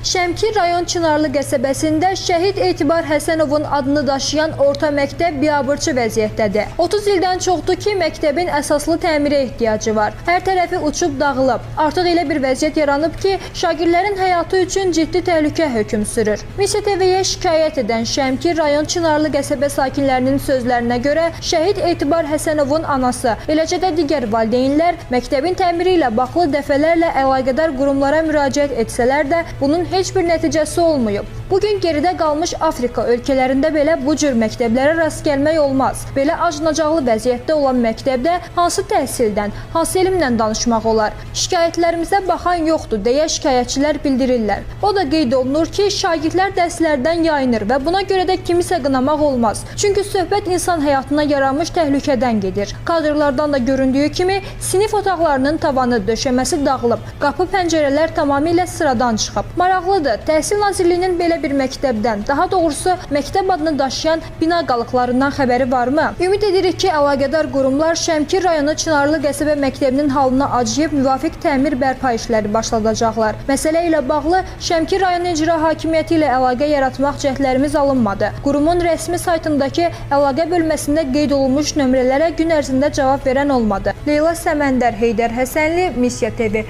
Şəmkir rayon Çınarlı qəsəbəsində şəhid Etibar Həsənovun adını daşıyan orta məktəb biabırçı vəziyyətdədir. 30 ildən çoxdur ki, məktəbin əsaslı təmirə ehtiyacı var. Hər tərəfi uçub dağılıb. Artıq elə bir vəziyyət yaranıb ki, şagirdlərin həyatı üçün ciddi təhlükə hökm sürür. Misiya TV-yə şikayət edən Şəmkir rayon Çınarlı qəsəbə sakinlərinin sözlərinə görə şəhid Etibar Həsənovun anası, eləcə də digər valideynlər məktəbin təmiri ilə bağlı dəfələrlə əlaqədar qurumlara müraciət etsələr də bunun heç bir nəticəsi olmayıb. Bugün geridə qalmış Afrika ölkələrində belə bu cür məktəblərə rast gəlmək olmaz. Belə acınacaqlı vəziyyətdə olan məktəbdə hansı təhsildən, hansı elmlə danışmaq olar? Şikayətlərimizə baxan yoxdur deyə şikayətçilər bildirirlər. O da qeyd olunur ki, şagirdlər dərslərdən yayınır və buna görə də kimisə qınamaq olmaz. Çünki söhbət insan həyatına yaranmış təhlükədən gedir. Kadrlardan da göründüyü kimi sinif otaqlarının tavanı, döşəməsi dağılıb, qapı pəncərələr tamamilə sıradan çıxıb. Maraqlıdır, Təhsil Nazirliyinin belə bir məktəbdən, daha doğrusu məktəb adını daşıyan bina qalıqlarından xəbəri varmı? Ümid edirik ki, əlaqədar qurumlar Şəmkir rayonu Çınarlı qəsəbə məktəbinin halına acıyıb müvafiq təmir bərpa işləri başladacaqlar. Məsələ ilə bağlı Şəmkir rayon icra hakimiyyəti ilə əlaqə yaratmaq cəhdlərimiz alınmadı. Qurumun rəsmi saytındakı əlaqə bölməsində qeyd olunmuş nömrələrə gün ərzində cavab verən olmadı. Leyla Səməndər, Heydər Həsənli, Misiya TV.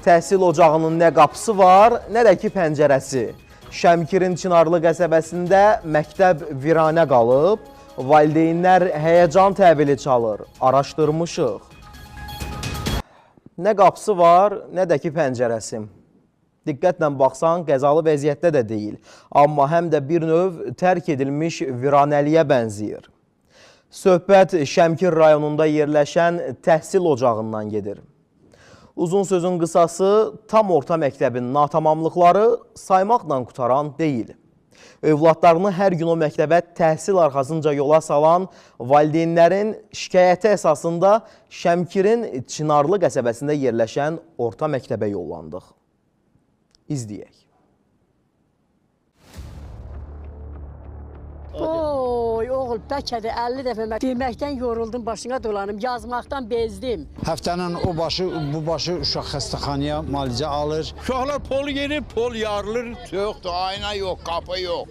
Təhsil ocağının nə qapısı var, nə də ki pəncərəsi. Şəmkirin Çınarlı qəsəbəsində məktəb viranə qalıb, valideynlər həyəcan təbili çalır, araşdırmışıq. Nə qapısı var, nə də ki pəncərəsi. Diqqətlə baxsan, qəzalı vəziyyətdə də deyil, amma həm də bir növ tərk edilmiş viranəliyə bənzəyir. Söhbət Şəmkir rayonunda yerləşən təhsil ocağından gedir. Uzun sözün qısası, tam orta məktəbin natamamlıqları saymaqla qutaran deyil. Övladlarını hər gün o məktəbə təhsil arxasınca yola salan valideynlərin şikayəti əsasında Şəmkirin Çınarlı qəsəbəsində yerləşən orta məktəbə yollandıq. İzləyək. Oy, oğul, bəlkə də 50 dəfə deməkdən yoruldum, başına dolanım, yazmaqdan bezdim. Həftənin o başı, bu başı uşaq xəstəxanaya müalicə alır. Uşaqlar pol gelir, pol yarılır, yoxdur, ayna yox, qapı yox.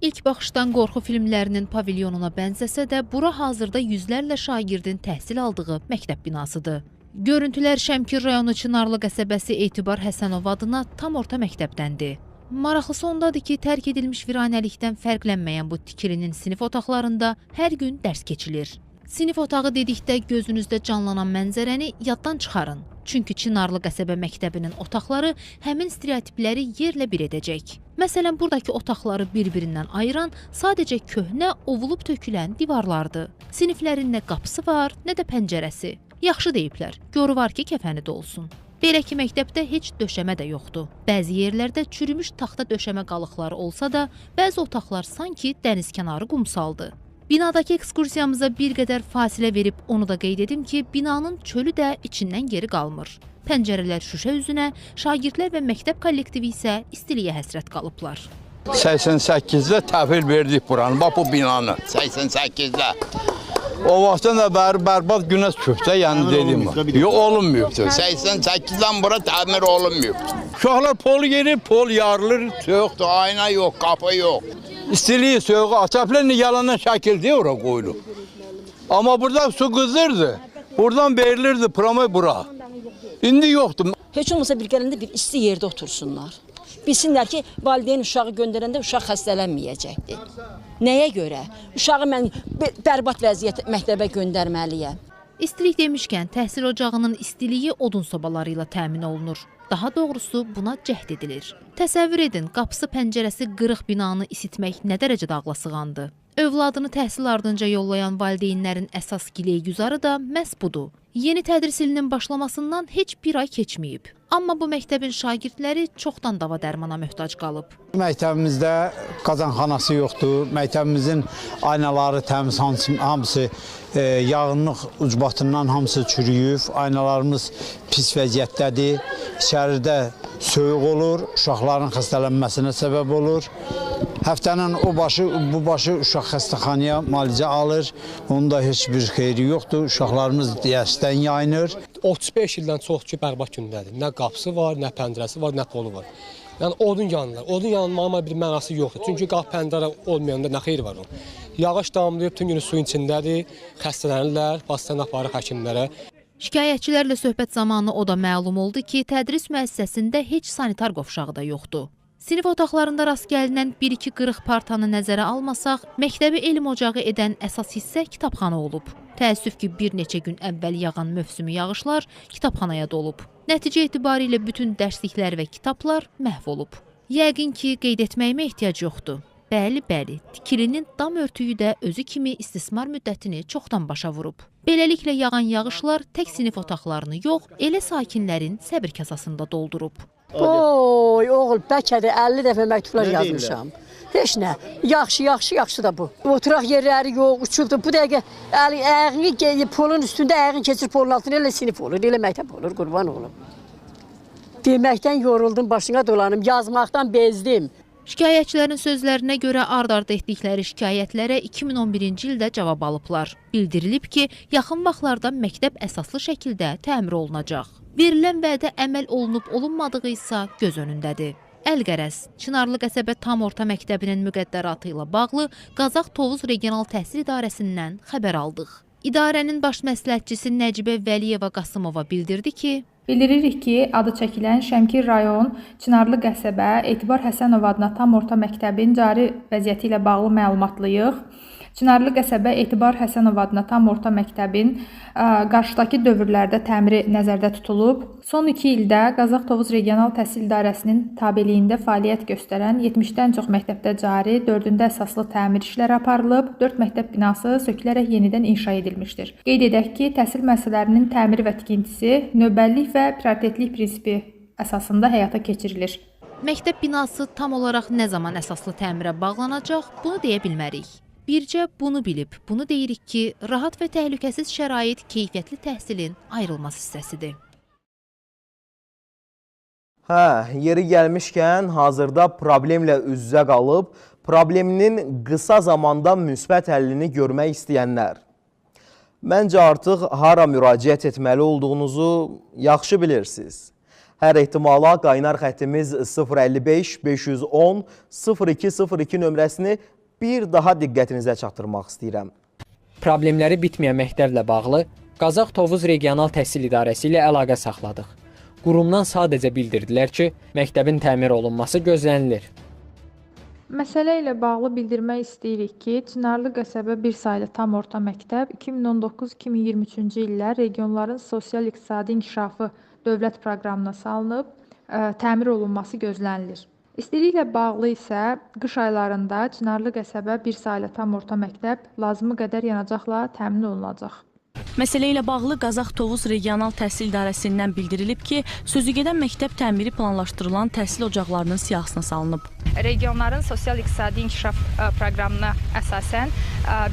İlk baxışdan qorxu filmlərinin pavilyonuna bənzəsə də, bura hazırda yüzlərlə şagirdin təhsil aldığı məktəb binasıdır. Görüntülər Şəmkir rayonu Çınarlı qəsəbəsi Etibar Həsənov adına tam orta məktəbdəndir. Maraqlısı ondadır ki, tərk edilmiş viranəlikdən fərqlənməyən bu tikilinin sinif otaqlarında hər gün dərs keçilir. Sinif otağı dedikdə gözünüzdə canlanan mənzərəni yaddan çıxarın. Çünki Çınarlı qəsəbə məktəbinin otaqları həmin stereotipləri yerlə bir edəcək. Məsələn, buradakı otaqları bir-birindən ayıran sadəcə köhnə, ovulub tökülən divarlardır. Siniflərin nə qapısı var, nə də pəncərəsi. Yaxşı deyiblər, görü var ki, kəfəni də olsun. Belə ki, məktəbdə heç döşəmə də yoxdur. Bəzi yerlərdə çürümüş taxta döşəmə qalıqları olsa da, bəzi otaqlar sanki dəniz kənarı qumsaldır. Binadakı ekskursiyamıza bir qədər fasilə verib onu da qeyd edim ki, binanın çölü də içindən geri qalmır. Pəncərələr şüşə üzünə, şagirdlər və məktəb kollektivi isə istiliyə həsrət qalıblar. 88-də təhvil verdik buranı, bax bu binanı, 88-də. O vaxtdan da bərbad günəş köfdə, yəni dedim. Yox, olunmuyubdur. 88-dən bura təmir olunmuyubdur. Uşaqlar pol gelir, pol yarılır, yoxdur, ayna yox, qapı yox. İstiliyi, soğuğu, atəflərlə yalandan şəkildir ora qoyulub. Amma burada su qızırdı, buradan verilirdi pramay bura. İndi yoxdur. Heç olmasa bir gələndə bir isti yerdə otursunlar. Bilsinlər ki, valideyn uşağı göndərəndə uşaq xəstələnməyəcəkdir. Nəyə görə? Uşağı mən bərbad vəziyyət məktəbə göndərməliyəm. İstilik demişkən, təhsil ocağının istiliyi odun sobaları ilə təmin olunur. Daha doğrusu buna cəhd edilir. Təsəvvür edin, qapısı pəncərəsi qırıq binanı isitmək nə dərəcədə ağla sığandı. Övladını təhsil ardınca yollayan valideynlərin əsas gileygüzarı da məhz budur. Yeni tədris ilinin başlamasından heç bir ay keçməyib. Amma bu məktəbin şagirdləri çoxdan dava dərmana möhtac qalıb. Məktəbimizdə qazanxanası yoxdur. Məktəbimizin aynaları təmiz, hamısı yağınlıq ucbatından hamısı çürüyüb. Aynalarımız pis vəziyyətdədir. İçəridə soyuq olur, uşaqların xəstələnməsinə səbəb olur. Həftənin bu başı uşaq xəstəxanaya müalicə alır. Onun da heç bir xeyri yoxdur. Uşaqlarımız dərsdən yayınır. 35 ildən çox ki, bərbad gündədir. Nə qapısı var, nə pəncərəsi var, nə polu var. Yəni odun yanırlar. Odun yanılmağına bir mənası yoxdur. Çünki qapı pəncərə olmayanda nə xeyri var onun. Yağış damlayıb, bütün günü suyun içindədir. Xəstələnirlər, bastan aparır həkimlərə. Şikayətçilərlə söhbət zamanı o da məlum oldu ki, tədris müəssisəsində heç sanitar qovşağı da yoxdur. Sinif otaqlarında rast gəlinən 1-2 qırıq partanı nəzərə almasaq, məktəbi elm ocağı edən əsas hissə kitabxana olub. Təəssüf ki, bir neçə gün əvvəl yağan mövsümi yağışlar kitabxanaya dolub. Nəticə etibarilə bütün dərsliklər və kitablar məhv olub. Yəqin ki, qeyd etməyimə ehtiyac yoxdur. Bəli, tikilinin dam örtüyü də özü kimi istismar müddətini çoxdan başa vurub. Beləliklə yağan yağışlar tək sinif otaqlarını yox, elə sakinlərin səbir kasasında doldurub. Oy, oğul, bəlkə də 50 dəfə məktublar yazmışam. Heç nə, yaxşı da bu. Oturaq yerləri yox, uçubdur. Bu dəqiqə ayağını polun üstündə ayağını keçir polun altına, elə sinif olur, elə məktəb olur, qurban olum. Deməkdən yoruldum, başına dolanım, yazmaqdan bezdim. Şikayətçilərin sözlərinə görə ard-arda etdikləri şikayətlərə 2011-ci ildə cavab alıblar. Bildirilib ki, yaxın vaxtlarda məktəb əsaslı şəkildə təmir olunacaq. Verilən vədə əməl olunub-olunmadığı isə göz önündədir. Əlqərəz, Çınarlı qəsəbə tam orta məktəbinin müqəddəratı ilə bağlı Qazax Tovuz Regional Təhsil İdarəsindən xəbər aldıq. İdarənin baş məsləhətçisi Nəcibə Vəliyeva Qasımova bildirdi ki, bildiririk ki, adı çəkilən Şəmkir rayon Çınarlı qəsəbə Etibar Həsənov adına tam orta məktəbin cari vəziyyəti ilə bağlı məlumatlıyıq. Çınarlı qəsəbə Etibar Həsənov adına tam orta məktəbin qarşıdakı dövrlərdə təmiri nəzərdə tutulub. Son 2 ildə Qazax Tovuz Regional Təhsil İdarəsinin tabeliyində fəaliyyət göstərən 70-dən çox məktəbdə cari, 4-ündə əsaslı təmir işləri aparılıb, 4 məktəb binası sökülərək yenidən inşa edilmişdir. Qeyd edək ki, təhsil müəssisələrinin təmiri və tikintisi növbəllik və prioritetlik prinsipi əsasında həyata keçirilir. Məktəb binası tam olaraq nə zaman əsaslı təmirə bağlanacaq, bunu deyə bilmərik. Bircə bunu bilib, bunu deyirik ki, rahat və təhlükəsiz şərait keyfiyyətli təhsilin ayrılmaz hissəsidir. Yeri gəlmişkən, hazırda problemlə üz-üzə qalıb, probleminin qısa zamanda müsbət həllini görmək istəyənlər. Məncə artıq hara müraciət etməli olduğunuzu yaxşı bilirsiniz. Hər ehtimala qaynar xəttimiz 055 510 0202 nömrəsini bir daha diqqətinizə çatdırmaq istəyirəm. Problemləri bitməyən məktəblə bağlı Qazax Tovuz Regional Təhsil İdarəsi ilə əlaqə saxladıq. Qurumdan sadəcə bildirdilər ki, məktəbin təmir olunması gözlənilir. Məsələ ilə bağlı bildirmək istəyirik ki, Çınarlı qəsəbə 1 saylı tam orta məktəb 2019-2023-cü illər regionların sosial-iqtisadi inkişafı dövlət proqramına salınıb, təmir olunması gözlənilir. İstiliklə bağlı isə qış aylarında Çınarlı qəsəbə 1 saylı tam orta məktəb lazımı qədər yanacaqla təmin olunacaq. Məsələ ilə bağlı Qazax Tovuz Regional Təhsil İdarəsindən bildirilib ki, sözügedən məktəb təmiri planlaşdırılan təhsil ocaqlarının siyahısına salınıb. Regionların sosial-iqtisadi inkişaf proqramına əsasən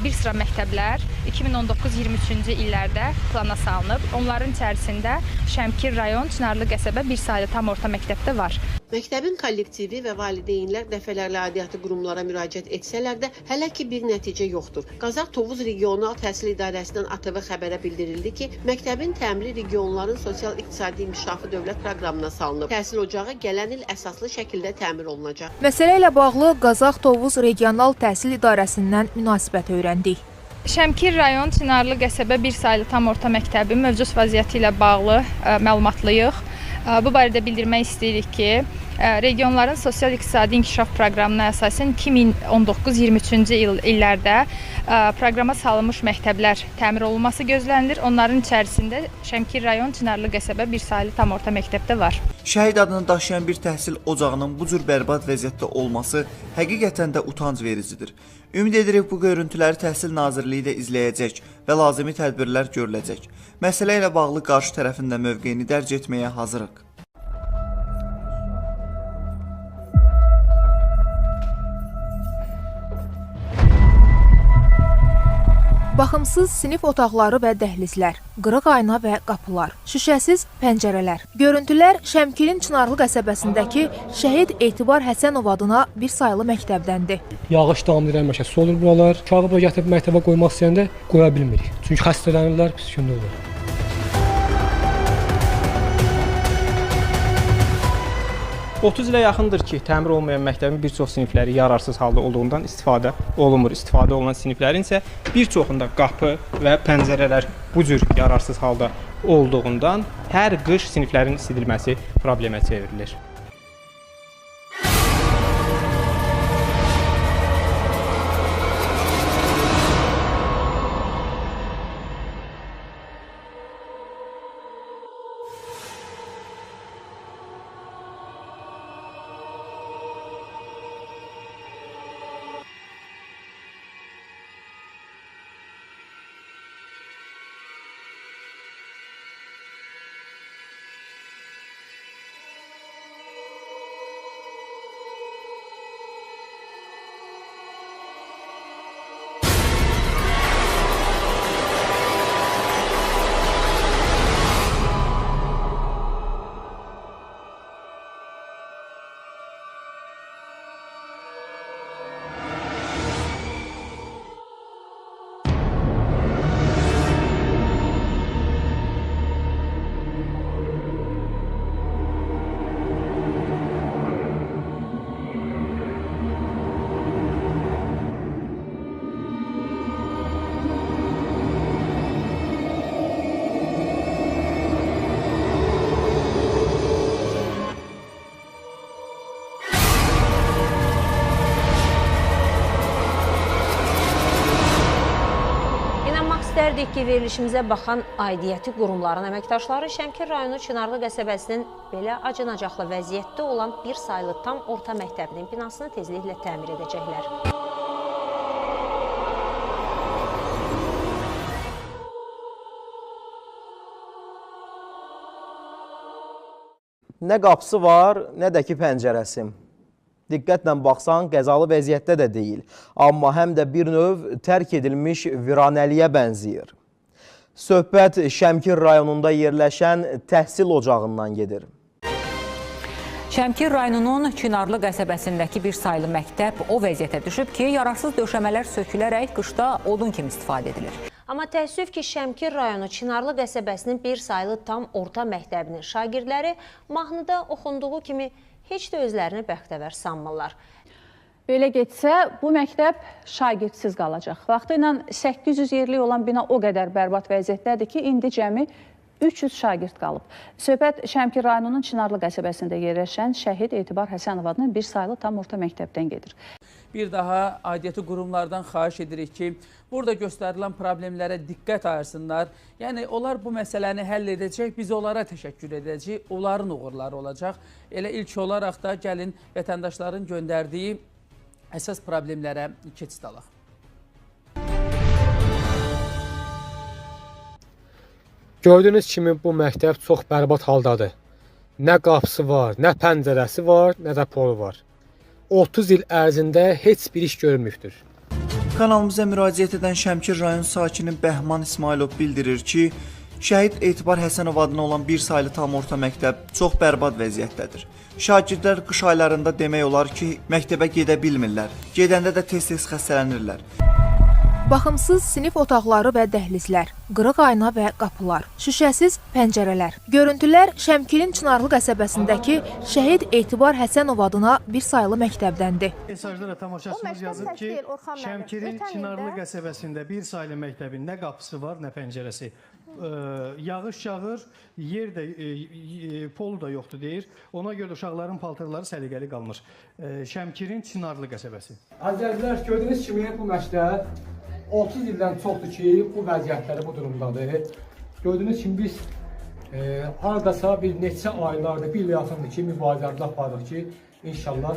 bir sıra məktəblər 2019-23-cü illərdə plana salınıb. Onların içərisində Şəmkir rayon Çınarlı qəsəbə 1 saylı tam orta məktəbdə var. Məktəbin kollektivi və valideynlər dəfələrlə aidiyyatı qurumlara müraciət etsələr də hələ ki bir nəticə yoxdur. Qazax Tovuz Regional Təhsil İdarəsindən ATV xəbərə bildirildi ki, məktəbin təmiri regionların sosial-iqtisadi inkişafı dövlət proqramına salınıb. Təhsil ocağı gələn il əsaslı şəkildə təmir olunacaq. Məsələ ilə bağlı Qazax Tovuz Regional Təhsil İdarəsindən münasibət öyrəndik. Şəmkir rayon Çınarlı qəsəbə 1 saylı tam orta məktəbin mövcud vəziyyəti ilə bağlı məlumatlıyıq. Bu barədə bildirmək istəyirik ki, Regionların sosial-iqtisadi inkişaf proqramına əsasən 2019-23-cü illərdə proqrama salınmış məktəblər təmir olunması gözlənilir. Onların içərisində Şəmkir rayon Çınarlı qəsəbə bir saylı tam orta məktəbdə var. Şəhid adını daşıyan bir təhsil ocağının bu cür bərbad vəziyyətdə olması həqiqətən də utanc vericidir. Ümid edirik bu görüntüləri Təhsil Nazirliyi də izləyəcək və lazımi tədbirlər görüləcək. Məsələ ilə bağlı qarşı tərəfin də mövqeyini dərc etməyə hazırıq. Baxımsız sinif otaqları və dəhlizlər, qırıq ayna və qapılar, şüşəsiz pəncərələr. Görüntülər Şəmkirin Çınarlı qəsəbəsindəki Şəhid Etibar Həsənov adına bir saylı məktəbdəndir. Yağış davam edən məşəqqəsi olur buralar. Uşağı bura gətirib məktəbə qoymaq istəyəndə qoya bilmirik. Çünki xəstələnirlər, pis gündə olur. %30 ilə yaxındır ki, təmir olmayan məktəbin bir çox sinifləri yararsız halda olduğundan istifadə olunmur. İstifadə olunan siniflərin isə bir çoxunda qapı və pəncərələr bu cür yararsız halda olduğundan hər qış siniflərin isidilməsi problemə çevrilir. İstərdik ki, verilişimizə baxan aidiyyəti qurumların əməkdaşları Şəmkir rayonu Çınarlı qəsəbəsinin belə acınacaqlı vəziyyətdə olan bir saylı tam orta məktəbinin binasını tezliklə təmir edəcəklər. Nə qapısı var, nə də ki pəncərəsi. Diqqətlə baxsan, qəzalı vəziyyətdə də deyil. Amma həm də bir növ tərk edilmiş viranəliyə bənzəyir. Söhbət Şəmkir rayonunda yerləşən təhsil ocağından gedir. Şəmkir rayonunun Çınarlı qəsəbəsindəki bir saylı məktəb o vəziyyətə düşüb ki, yararsız döşəmələr sökülərək qışda odun kimi istifadə edilir. Amma təəssüf ki, Şəmkir rayonu Çınarlı qəsəbəsinin bir saylı tam orta məktəbinin şagirdləri mahnıda oxunduğu kimi heç də özlərini bəxtəvər sanmırlar. Belə getsə, bu məktəb şagirdsiz qalacaq. Vaxtı ilə 800 yerlik olan bina o qədər bərbad vəziyyətdədir ki, indi cəmi 300 şagird qalıb. Söhbət Şəmkir rayonunun Çınarlı qəsəbəsində yerləşən Şəhid Etibar Həsənov adının bir saylı tam orta məktəbdən gedir. Bir daha aidiyyəti qurumlardan xahiş edirik ki, burada göstərilən problemlərə diqqət ayırsınlar. Yəni, onlar bu məsələni həll edəcək, biz onlara təşəkkür edəcək, onların uğurları olacaq. Elə ilk olaraq da gəlin vətəndaşların göndərdiyi əsas problemlərə keçid alaq. Gördüyünüz kimi bu məktəb çox bərbad haldadır. Nə qapısı var, nə pəncərəsi var, nə də polu var. 30 il ərzində heç bir iş görülmüşdür. Kanalımıza müraciət edən Şəmkir rayon sakini Bəhman İsmailov bildirir ki, Şəhid Etibar Həsənov adına olan bir saylı tam orta məktəb çox bərbad vəziyyətdədir. Şagirdlər qış aylarında demək olar ki, məktəbə gedə bilmirlər. Gedəndə də tez-tez xəstələnirlər. Baxımsız sinif otaqları və dəhlizlər, qırıq ayna və qapılar, şüşəsiz pəncərələr. Görüntülər Şəmkirin Çınarlı qəsəbəsindəki Şəhid Etibar Həsənov adına bir saylı məktəbdəndir. Mesajlara tamaşaçımız yazıb ki, Şəmkirin Çınarlı qəsəbəsində bir saylı məktəbin nə qapısı var, nə pəncərəsi. Yağış yağır, yer də polu da yoxdur deyir. Ona görə uşaqların paltarları səliqəli qalmır. Şəmkirin Çınarlı qəsəbəsi. Əzizlər, gördüyünüz kimi bu məktəb 30 ildən çoxdur ki, bu vəziyyətləri bu durumdadır. Gördüyünüz kimi biz hardasa bir neçə aylarda, bir il yaxındır ki, mübarizələr aparırıq ki, inşallah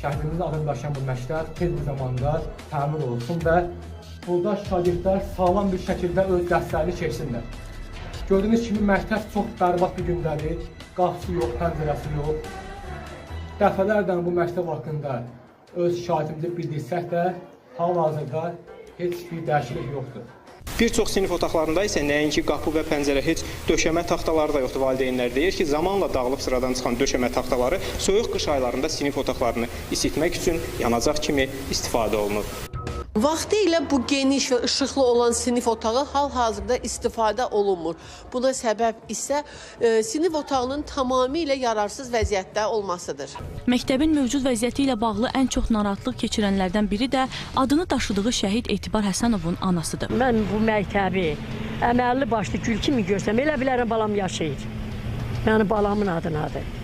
şəhidimizin adını daşıyan bu məktəb tez bir zamanda təmin olunsun və burada şagirdlər sağlam bir şəkildə öz dərslərini keçsinlər. Gördüyünüz kimi məktəb çox bərbad bir gündədir. Qapısı yox, pəncərəsi yox. Dəfələrlə bu məktəb haqqında öz şahidimizi bildirsək də, hal-hazırda heç bir dəyişiklik yoxdur. Bir çox sinif otaqlarında isə nəinki qapı və pəncərə, heç döşəmə taxtaları da yoxdur. Valideynlər deyir ki, zamanla dağılıb sıradan çıxan döşəmə taxtaları soyuq qış aylarında sinif otaqlarını isitmək üçün yanacaq kimi istifadə olunur. Vaxtilə bu geniş və işıqlı olan sinif otağı hal-hazırda istifadə olunmur. Buna səbəb isə sinif otağının tamamilə yararsız vəziyyətdə olmasıdır. Məktəbin mövcud vəziyyəti ilə bağlı ən çox narahatlıq keçirənlərdən biri də adını daşıdığı şəhid Etibar Həsənovun anasıdır. Mən bu məktəbi əməlli başlı gül kimi görsəm, elə bilərəm balam yaşayır. Mənim balamın adınadır.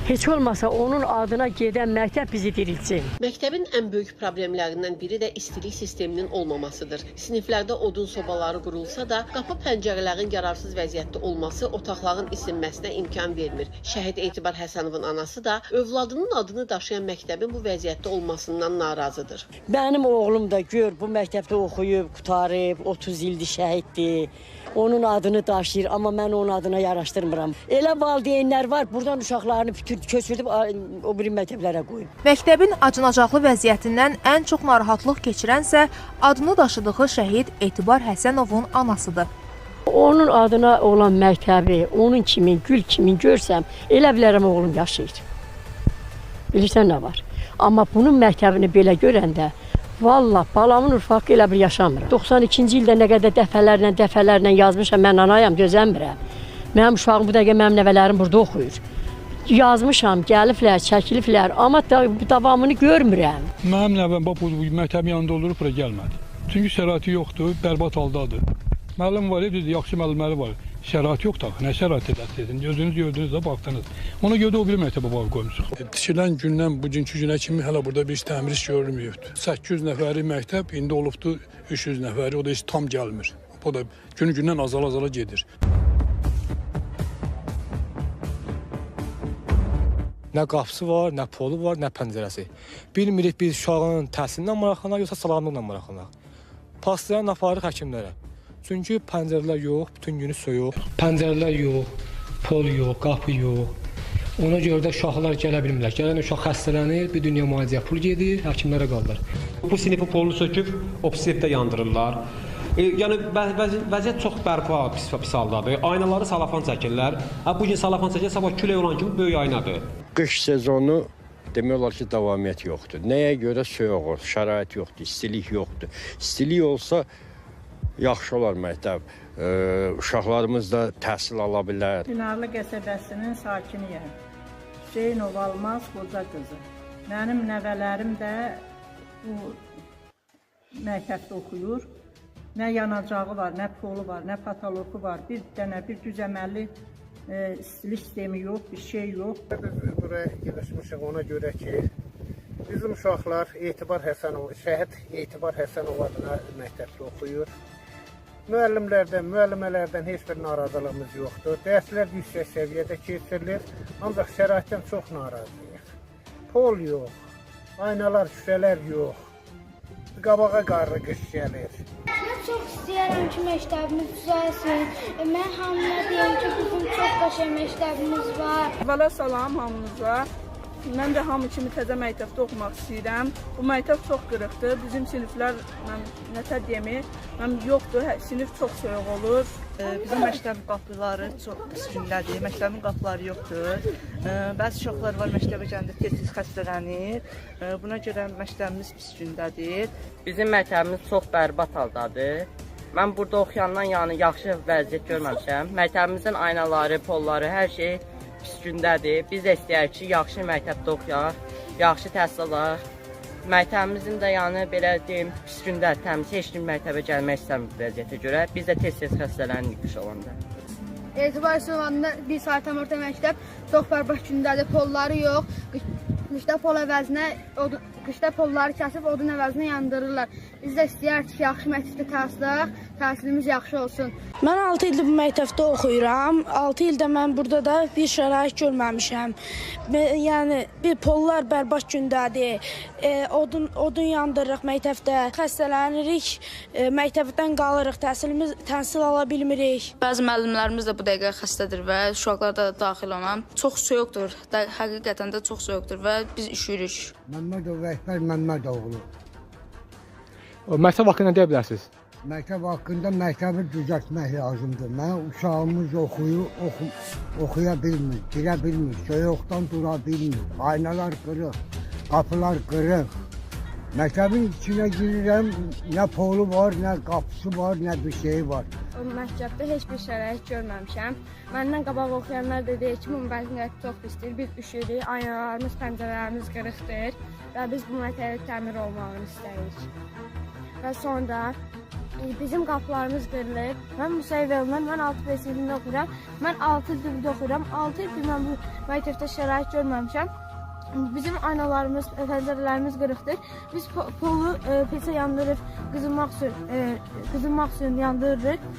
Heç olmasa onun adına gedən məktəb bizi diriltsin. Məktəbin ən böyük problemlərindən biri də istilik sisteminin olmamasıdır. Siniflərdə odun sobaları qurulsa da, qapı pəncərələrin yararsız vəziyyətdə olması otaqların isinməsinə imkan vermir. Şəhid Etibar Həsənovun anası da övladının adını daşıyan məktəbin bu vəziyyətdə olmasından narazıdır. Mənim oğlum da gör bu məktəbdə oxuyub, qutarıb, 30 ildir şəhiddir. Onun adını daşıyır, amma mən onun adına yaraşdırmıram. Elə valideynlər var, buradan uşaqlarını bütün köçürdüb o biri məktəblərə qoyub. Məktəbin acınacaqlı vəziyyətindən ən çox narahatlıq keçirənsə adını daşıdığı şəhid Etibar Həsənovun anasıdır. Onun adına olan məktəbi, onun kimi, gül kimi görsəm, elə bilərəm oğlum yaşayır. Bilirsən nə var? Amma bunun məktəbini belə görəndə, vallahi balamın ürfaqı elə bir yaşamır. 92-ci ildə nə qədər dəfələrlə yazmışam, mən anayam, gözəmirəm. Mənim uşağım bu dəqiqə mənim nəvələrim burada oxuyur. Yazmışam, gəliblər, çəkiliblər, amma davamını görmürəm. Mənim nəvəm bu məktəbin yanında olur, bura gəlmədi. Çünki şəraiti yoxdur, bərbad haldadır. Müəllim var, yaxşı müəllimləri var. Şərait yoxdur, nə şərait edəsiniz? Özünüz gördünüz də, baxdınız. Ona görə də o biri məktəbə bağlı qoymuşuq. Tikilən gündən bugünkü günə kimi hələ burada bir təmir iş görülməyibdir. 800 nəfəri məktəb, indi olubdur 300 nəfəri, o da heç tam gəlmir. O da günü-gündən azala-azala gedir. Nə qapısı var, nə polu var, nə pəncərəsi. Bilmirik biz uşağın təhsilindən maraqlanaq, yoxsa sağlamlıqla maraqlanaq. Paslayan aparıq həkimlərə. Çünki pəncərələr yox, bütün günü soyuq. Pəncərələr yox, pol yox, qapı yox. Ona görə də uşaqlar gələ bilmirlər. Gələn uşaq xəstələnir, bir dünya müalicəyə pul gedir, həkimlərə qalırlar. Bu sinifin polunu söküb, o sinifdə yandırırlar. Yəni vəziyyət çox bərpa, pis haldadır. Aynaları salafan çəkirlər. Bu gün salafan çəkir, sabah külək olan kimi böyük aynadır. Qış sezonu demək olar ki, davamiyyət yoxdur. Nəyə görə soyuq olur, şərait yoxdur, istilik yoxdur. İstilik olsa yaxşı olar məktəb. Uşaqlarımız da təhsil ala bilər. Çınarlı qəsəbəsinin sakiniyəm. Hüseynov Almaz qoca qızı. Mənim nəvələrim də bu məktəbdə oxuyur. Nə yanacağı var, nə polu var, nə patoloku var. Bir dənə bir düzəməlli istilik sistemi yox, bir şey yox. Biz buraya gəlişmişik ona görə ki, bizim uşaqlar şəhid Etibar Həsənov adına məktəbdə oxuyur. Müəllimələrdən heç bir narazılığımız yoxdur. Dərslər yüksək səviyyədə keçirilir, ancaq şəraitdən çox narazıyıq. Pol yox, aynalar, şüşələr yox, qabağa qarlı qış gəlir. Mən çox istəyərəm ki, məktəbimiz düzəlsin. Mən hamıya deyəm ki, bizim çox qəşəng məktəbimiz var. Əvvəla salam hamınıza. Mən də hamı kimi təzə məktəbdə oxumaq istəyirəm. Bu məktəb çox qırıqdır. Bizim siniflər, nətər deyəmi, yoxdur. Sinif çox soyuq olur. Bizim məktəb qapıları çox pis gündədir. Məktəbin qapıları yoxdur. Bəzi uşaqlar var məktəbə gələndə tez-tez xəstələnir. Buna görə məktəbimiz pis gündədir. Bizim məktəbimiz çox bərbad haldadır. Mən burada oxuyandan yəni yaxşı vəziyyət görməmişəm. Məktəbimizin aynaları, polları, hər şey pis gündədir. Biz də istəyərik ki, yaxşı məktəbdə oxuyaq, yaxşı təhsil alaq. Məktəbimizin də yəni belə deyim, pis gündə təmiz heç kim məktəbə gəlmək istəmir vəziyyətə görə. Biz də tez-tez xəstələndik qış olanda. Etibar Sınavında bir saat tam orta məktəb çox bərbad gündədir, polları yox. Qışda pol əvəzinə, qışda polları kəsib odun əvəzinə yandırırlar. Biz də istəyərdik ki, yaxşı məktəbdə təhsil, təhsilimiz yaxşı olsun. Mən 6 ildir bu məktəbdə oxuyuram. 6 ildə mən burada da bir şərait görməmişəm. Yəni bir pollar bərbad gündədir. Odun yandırırıq məktəbdə. Xəstələnirik, məktəbdən qalırıq, təhsil ala bilmirik. Bəzi müəllimlərimiz də bu dəqiqə xəstədir və uşaqlar da daxil ona. Çox soyuqdur. Həqiqətən də çox soyuqdur və biz üşüyürük. Məmmədov Rəhbər Məmmədoğlu. Məktəb haqqında deyə bilərsiniz? Məktəb haqqında məktəbi düzəltmək lazımdır. Mən uşağımız oxuya bilmir, girə bilmir, soyuqdan dura bilmir. Aynalar qırıq, qapılar qırıq. Məktəbin içinə girirəm, nə polu var, nə qapısı var, nə bir şey var. O məktəbdə heç bir şərait görməmişəm. Məndən qabaq oxuyanlar da deyir ki, bu vəziyyət çox pisdir. Biz üşürük, aynalarımız, pəncərələrimiz qırıqdır və biz bu məktəbin təmir olmağını istəyirik. Və sonra bizim qapılarımız qırılıb. Mən Musayev Elman, mən 6 sinifində oxuyuram. Mən 6 ildir oxuyuram. 6 ildir mən bu məktəbdə şərait görməmişəm. Bizim aynalarımız, pəncərələrimiz qırıqdır. Biz polu peçə yandırıb qızılmaq üçün yandırırıq.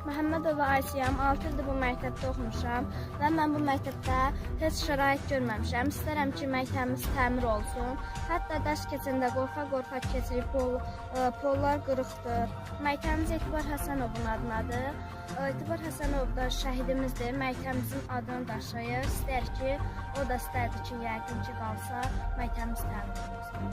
Məhəmmədova Aysiyam, 6 ildir bu məktəbdə oxumuşam və mən bu məktəbdə heç şərait görməmişəm. İstərəm ki, məktəbimiz təmir olsun. Hətta dərs keçəndə qorxa-qorxa keçirib pollar qırıqdır. Məktəbimiz Etibar Həsənovun adınadır. Etibar Həsənov da şəhidimizdir. Məktəbimizin adını daşıyır. İstər ki, o da istərdi ki, yəqin ki, qalsa məktəbimiz təmir olsun.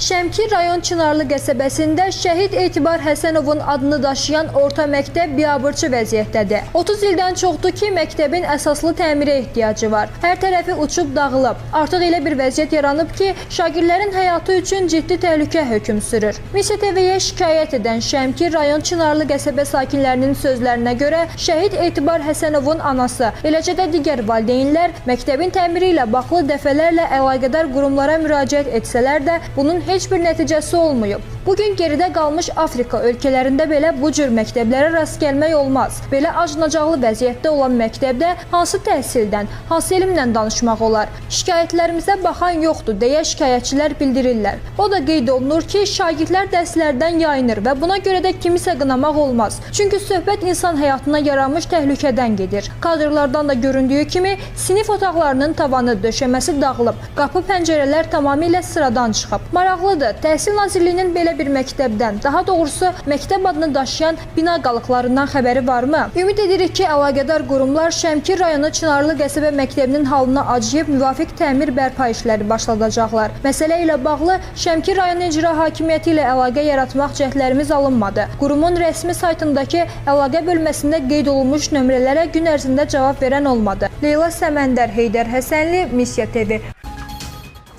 Şəmkir rayon Çınarlı qəsəbəsində şəhid Etibar Həsənovun adını daşıyan orta məktəb biabırçı vəziyyətdədir. 30 ildən çoxdur ki, məktəbin əsaslı təmirə ehtiyacı var. Hər tərəfi uçub dağılıb. Artıq elə bir vəziyyət yaranıb ki, şagirdlərin həyatı üçün ciddi təhlükə hökm sürür. Misiya TV-yə şikayət edən Şəmkir rayon Çınarlı qəsəbə sakinlərinin sözlərinə görə şəhid Etibar Həsənovun anası, eləcə də digər valideynlər məktəbin təmiri ilə bağlı dəfələrlə əlaqədar qurumlara müraciət etsələr də bunun heç bir nəticəsi olmayıb. Bugün geridə qalmış Afrika ölkələrində belə bu cür məktəblərə rast gəlmək olmaz. Belə acınacaqlı vəziyyətdə olan məktəbdə hansı təhsildən, hansı elmlə danışmaq olar? Şikayətlərimizə baxan yoxdur deyə şikayətçilər bildirirlər. O da qeyd olunur ki, şagirdlər dərslərdən yayınır və buna görə də kimisə qınamaq olmaz. Çünki söhbət insan həyatına yaranmış təhlükədən gedir. Kadrlardan da göründüyü kimi sinif otaqlarının tavanı, döşəməsi dağılıb, qapı pəncərələr tamamilə sıradan çıxıb. Maraqlıdır, Təhsil Nazirliyinin belə bir məktəbdən, daha doğrusu məktəb adını daşıyan bina qalıqlarından xəbəri varmı? Ümid edirik ki, əlaqədar qurumlar Şəmkir rayonu Çınarlı qəsəbə məktəbinin halına acıyıb müvafiq təmir bərpa işləri başladacaqlar. Məsələ ilə bağlı Şəmkir rayon icra hakimiyyəti ilə əlaqə yaratmaq cəhdlərimiz alınmadı. Qurumun rəsmi saytındakı əlaqə bölməsində qeyd olunmuş nömrələrə gün ərzində cavab verən olmadı. Leyla Səməndər, Heydər Həsənli, Misiya TV.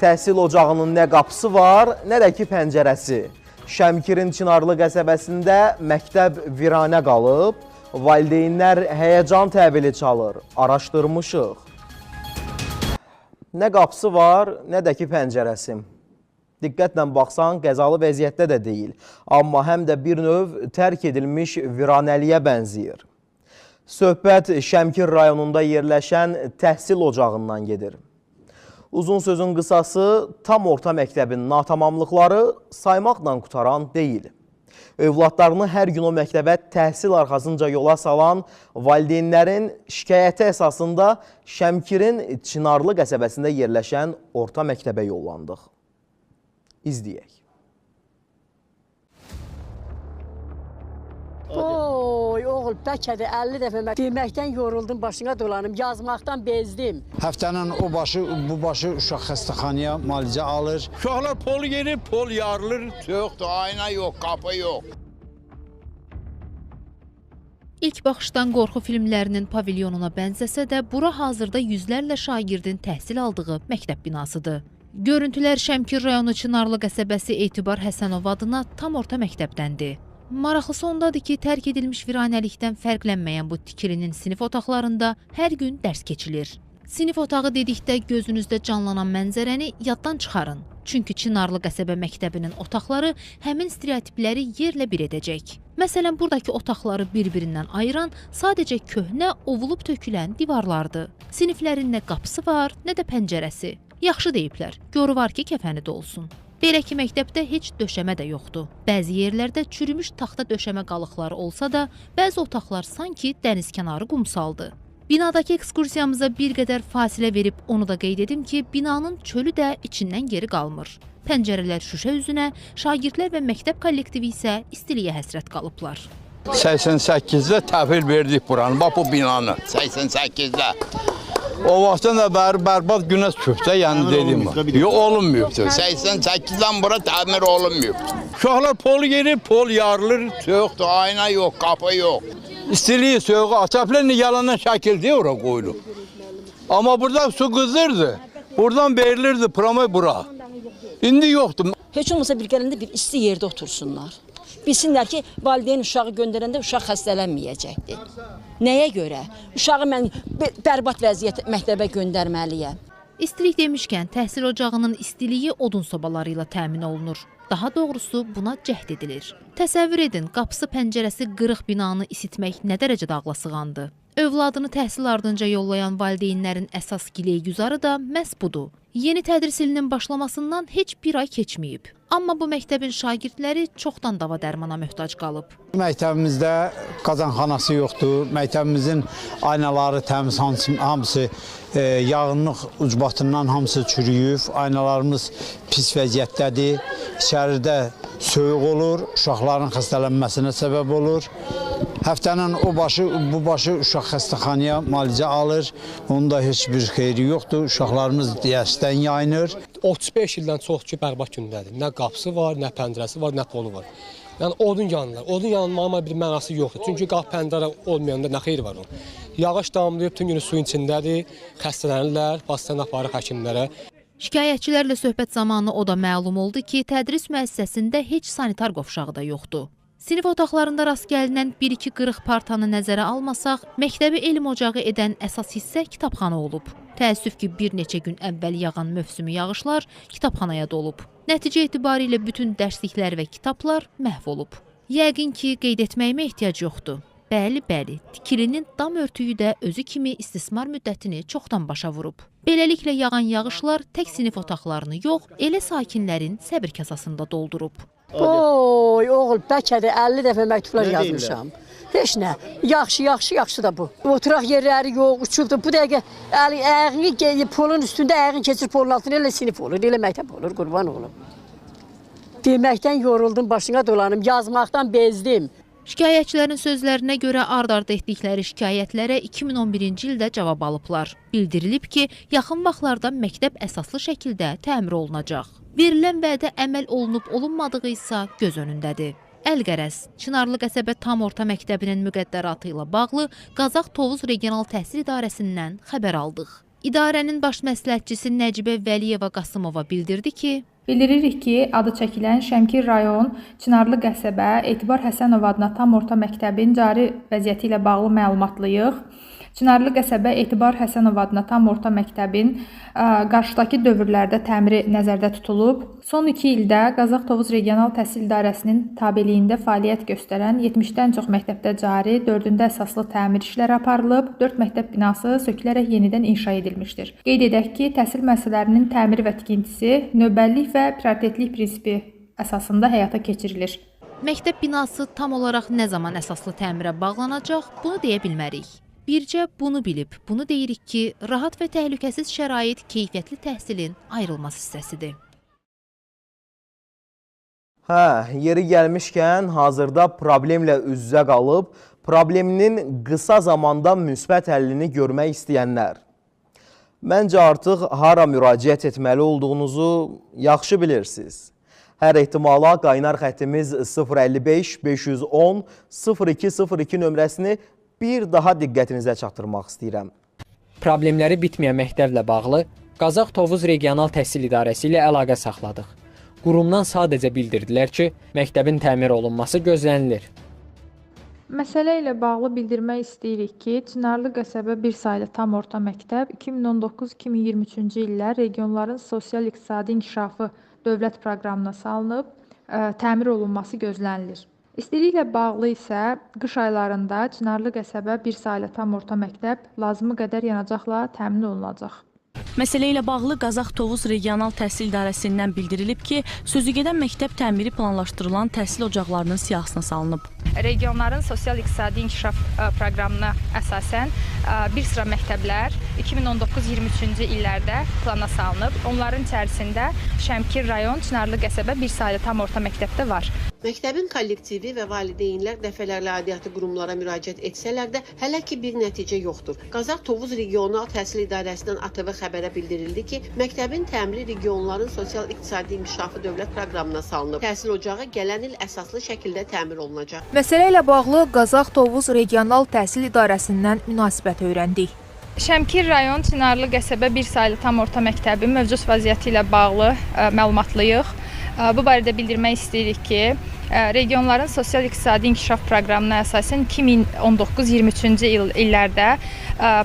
Təhsil ocağının nə qapısı var, nə də ki pəncərəsi. Şəmkirin Çınarlı qəsəbəsində məktəb viranə qalıb, valideynlər həyəcan təbili çalır, araşdırmışıq. Nə qapısı var, nə də ki pəncərəsi. Diqqətlə baxsan, qəzalı vəziyyətdə də deyil, amma həm də bir növ tərk edilmiş viranəliyə bənzəyir. Söhbət Şəmkir rayonunda yerləşən təhsil ocağından gedir. Uzun sözün qısası, tam orta məktəbin natamamlıqları saymaqla qutaran deyil. Övladlarını hər gün o məktəbə təhsil arxasınca yola salan valideynlərin şikayəti əsasında Şəmkirin Çınarlı qəsəbəsində yerləşən orta məktəbə yollandıq. İzləyək. Oy, oğul, bəlkə də 50 dəfə deməkdən yoruldum, başına dolanım, yazmaqdan bezdim. Həftənin bu başı uşaq xəstəxanaya müalicə alır. Uşaqlar pol yedir, pol yarılır, yoxdur, ayna yox, qapı yox. İlk baxışdan qorxu filmlərinin pavilyonuna bənzəsə də, bura hazırda yüzlərlə şagirdin təhsil aldığı məktəb binasıdır. Görüntülər Şəmkir rayonu Çınarlı qəsəbəsi Etibar Həsənov adına tam orta məktəbdəndir. Maraqlısı ondadır ki, tərk edilmiş viranəlikdən fərqlənməyən bu tikilinin sinif otaqlarında hər gün dərs keçilir. Sinif otağı dedikdə gözünüzdə canlanan mənzərəni yaddan çıxarın. Çünki Çınarlı qəsəbə məktəbinin otaqları həmin stereotipləri yerlə bir edəcək. Məsələn, buradakı otaqları bir-birindən ayıran sadəcə köhnə, ovulub tökülən divarlardır. Siniflərin nə qapısı var, nə də pəncərəsi. Yaxşı deyiblər, görü var ki, kəfəni də olsun. Belə ki, məktəbdə heç döşəmə də yoxdur. Bəzi yerlərdə çürümüş taxta döşəmə qalıqları olsa da, bəzi otaqlar sanki dəniz kənarı qumsaldır. Binadakı ekskursiyamıza bir qədər fasilə verib onu da qeyd edim ki, binanın çölü də içindən geri qalmır. Pəncərələr şüşə üzünə, şagirdlər və məktəb kollektivi isə istiliyə həsrət qalıblar. 88-də təhvil verdik buranı, bax bu binanı, 88-də. O vaxtdan da bərbad günəş küfdə, yəni dedim. Yox, olunmuyubdur. 88-dən bura təmir olunmuyubdur. Uşaqlar pol gelir, pol yarılır, yoxdur, ayna yox, qapı yox. İstiliyi, soğuğu, atəflərlə yalandan şəkildir ora qoyulub. Amma burada su qızırdı, buradan verilirdi pramay bura. İndi yoxdur. Heç olmasa bir gələndə bir isti yerdə otursunlar. Bilsinlər ki, valideyn uşağı göndərəndə uşaq xəstələnməyəcəkdir. Nəyə görə? Uşağı mən bərbad vəziyyət məktəbə göndərməliyəm. İstilik demişkən, təhsil ocağının istiliyi odun sobaları ilə təmin olunur. Daha doğrusu buna cəhd edilir. Təsəvvür edin, qapısı, pəncərəsi qırıq binanı isitmək nə dərəcədə ağla sığandı. Övladını təhsil ardınca yollayan valideynlərin əsas gileygüzarı da məhz budur. Yeni tədris ilinin başlamasından heç bir ay keçməyib. Amma bu məktəbin şagirdləri çoxdan dava dərmana möhtac qalıb. Məktəbimizdə qazanxanası yoxdur. Məktəbimizin aynaları təmiz, hamısı yağınlıq ucbatından hamısı çürüyüb. Aynalarımız pis vəziyyətdədir. İçəridə soyuq olur, uşaqların xəstələnməsinə səbəb olur. Həftənin bu başı uşaq xəstəxanaya müalicə alır. Onun da heç bir xeyri yoxdur. Uşaqlarımız dərsdən yayınır. 35 ildən çox ki, bərbad gündədir. Nə qapısı var, nə pəncərəsi var, nə polu var. Yəni odun yanırlar. Odun yanılmağın bir mənası yoxdur. Çünki qapı pəncərə olmayanda nə xeyri var onun. Yağış damlayıb, bütün günü suyun içindədir. Xəstələnirlər, bastan aparır həkimlərə. Şikayətçilərlə söhbət zamanı o da məlum oldu ki, tədris müəssisəsində heç sanitar qovşağı da yoxdur. Sinif otaqlarında rast gəlinən 1-2 qırıq partanı nəzərə almasaq, məktəbi elm ocağı edən əsas hissə kitabxana olub. Təəssüf ki, bir neçə gün əvvəl yağan mövsümi yağışlar kitabxanaya dolub. Nəticə etibarilə bütün dərsliklər və kitablar məhv olub. Yəqin ki, qeyd etməyimə ehtiyac yoxdur. Bəli, tikilinin dam örtüyü də özü kimi istismar müddətini çoxdan başa vurub. Beləliklə yağan yağışlar tək sinif otaqlarını yox, elə sakinlərin səbir kasasında doldurub. Oy, oğul, bəlkə də 50 dəfə məktublar yazmışam. Heç nə, yaxşı da bu. Oturaq yerləri yox, uçubdur. Bu dəqiqə ayağını polun üstündə ayağını keçir polun altına, elə sinif olur, elə məktəb olur, qurban olum. Deməkdən yoruldum, başına dolanım, yazmaqdan bezdim. Şikayətçilərin sözlərinə görə ard-arda etdikləri şikayətlərə 2011-ci ildə cavab alıblar. Bildirilib ki, yaxın vaxtlarda məktəb əsaslı şəkildə təmir olunacaq. Verilən vədə əməl olunub-olunmadığı isə göz önündədir. Əlqərəz, Çınarlı qəsəbə tam orta məktəbinin müqəddəratı ilə bağlı Qazax Tovuz Regional Təhsil İdarəsindən xəbər aldıq. İdarənin baş məsləhətçisi Nəcibə Vəliyeva Qasımova bildirdi ki, bildiririk ki, adı çəkilən Şəmkir rayon Çınarlı qəsəbə Etibar Həsənov adına tam orta məktəbin cari vəziyyəti ilə bağlı məlumatlıyıq. Çınarlı qəsəbə Etibar Həsənov adına tam orta məktəbin qarşıdakı dövrlərdə təmiri nəzərdə tutulub. Son 2 ildə Qazax Tovuz Regional Təhsil İdarəsinin tabeliyində fəaliyyət göstərən 70-dən çox məktəbdə cari, 4-ündə əsaslı təmir işləri aparılıb, 4 məktəb binası sökülərək yenidən inşa edilmişdir. Qeyd edək ki, təhsil müəssisələrinin təmiri və tikintisi növbəllik və prioritetlik prinsipi əsasında həyata keçirilir. Məktəb binası tam olaraq nə zaman əsaslı təmirə bağlanacaq, bunu deyə bilmərik. Bircə bunu bilib, bunu deyirik ki, rahat və təhlükəsiz şərait keyfiyyətli təhsilin ayrılmaz hissəsidir. Yeri gəlmişkən hazırda problemlə üz-üzə qalıb, probleminin qısa zamanda müsbət həllini görmək istəyənlər. Məncə artıq hara müraciət etməli olduğunuzu yaxşı bilirsiniz. Hər ehtimala qaynar xəttimiz 055 510 0202 nömrəsini bir daha diqqətinizə çatdırmaq istəyirəm. Problemləri bitməyən məktəblə bağlı Qazax Tovuz Regional Təhsil İdarəsi ilə əlaqə saxladıq. Qurumdan sadəcə bildirdilər ki, məktəbin təmir olunması gözlənilir. Məsələ ilə bağlı bildirmək istəyirik ki, Çınarlı qəsəbə bir saylı tam orta məktəb 2019-2023-cü illər regionların sosial-iqtisadi inkişafı dövlət proqramına salınıb, təmir olunması gözlənilir. İstiliklə bağlı isə qış aylarında Çınarlı qəsəbə bir saylı tam orta məktəb lazımi qədər yanacaqla təmin olunacaq. Məsələ ilə bağlı Qazax Tovuz Regional Təhsil İdarəsindən bildirilib ki, sözügedən məktəb təmiri planlaşdırılan təhsil ocaqlarının siyahısına salınıb. Regionların sosial-iqtisadi inkişaf proqramına əsasən bir sıra məktəblər 2019-23-cü illərdə plana salınıb. Onların içərisində Şəmkir rayon Çınarlı qəsəbə bir saylı tam orta məktəbdə var. Məktəbin kollektivi və valideynlər dəfələrlə aidiyyatı qurumlara müraciət etsələr də hələ ki bir nəticə yoxdur. Qazax Tovuz Regional Təhsil İdarəsindən ATV xəbərə bildirildi ki, məktəbin təmiri regionların sosial-iqtisadi inkişafı dövlət proqramına salınıb. Təhsil ocağı gələn il əsaslı şəkildə təmir olunacaq. Məsələ ilə bağlı Qazax Tovuz Regional Təhsil İdarəsindən münasibət öyrəndik. Şəmkir rayon Çınarlı qəsəbə bir saylı tam orta məktəbi mövcud vəziyyəti ilə bağlı məlumatlıyıq. Bu barədə bildirmək istəyirik ki, regionların sosial-iqtisadi inkişaf proqramına əsasən 2019-23-cü illərdə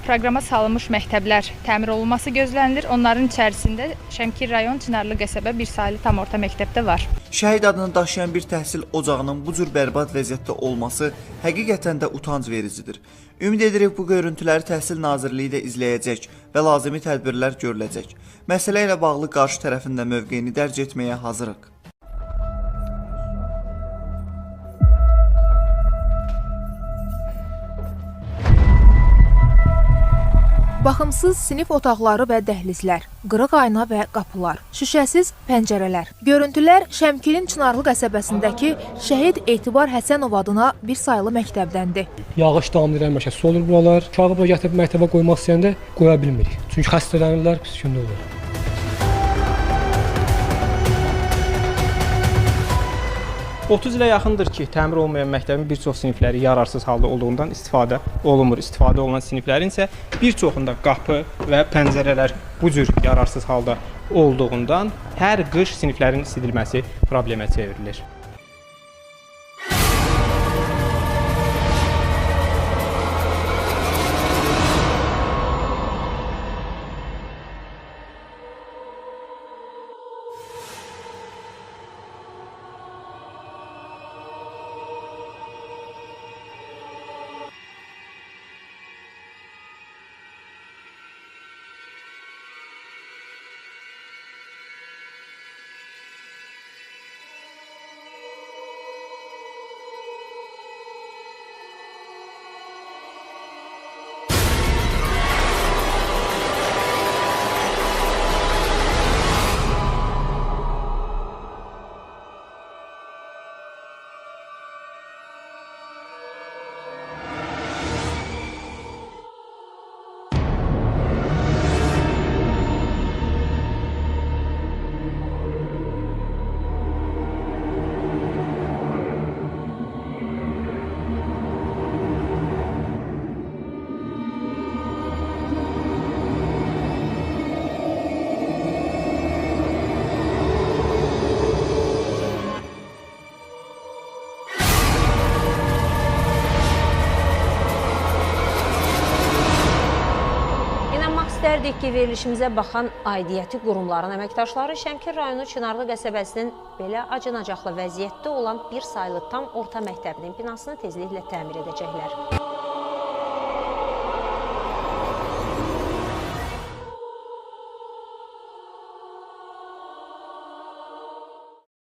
proqrama salınmış məktəblər təmir olunması gözlənilir. Onların içərisində Şəmkir rayon Çınarlı qəsəbə bir saylı tam orta məktəbdə var. Şəhid adını daşıyan bir təhsil ocağının bu cür bərbad vəziyyətdə olması həqiqətən də utanc vericidir. Ümid edirik bu görüntüləri Təhsil Nazirliyi də izləyəcək və lazımi tədbirlər görüləcək. Məsələ ilə bağlı qarşı tərəfin də mövqeyini dərc etməyə hazırıq. Baxımsız sinif otaqları və dəhlizlər, qırıq ayna və qapılar, şüşəsiz pəncərələr. Görüntülər Şəmkirin Çınarlı qəsəbəsindəki Şəhid Etibar Həsənov adına bir saylı məktəbdəndir. Yağış damlı məşəsi olur buralar. Uşağı bura gətirib məktəbə qoymaq istəyəndə qoya bilmirik. Çünki xəstələnirlər, pis gündə olur. $30 ilə yaxındır ki, təmir olmayan məktəbin bir çox sinifləri yararsız halda olduğundan istifadə olunmur. İstifadə olunan siniflərin isə bir çoxunda qapı və pəncərələr bu cür yararsız halda olduğundan hər qış siniflərin isidilməsi problemə çevrilir. İstərdik ki, verilişimizə baxan aidiyyəti qurumların əməkdaşları Şəmkir rayonu Çınarlı qəsəbəsinin belə acınacaqlı vəziyyətdə olan bir saylı tam orta məktəbinin binasını tezliklə təmir edəcəklər.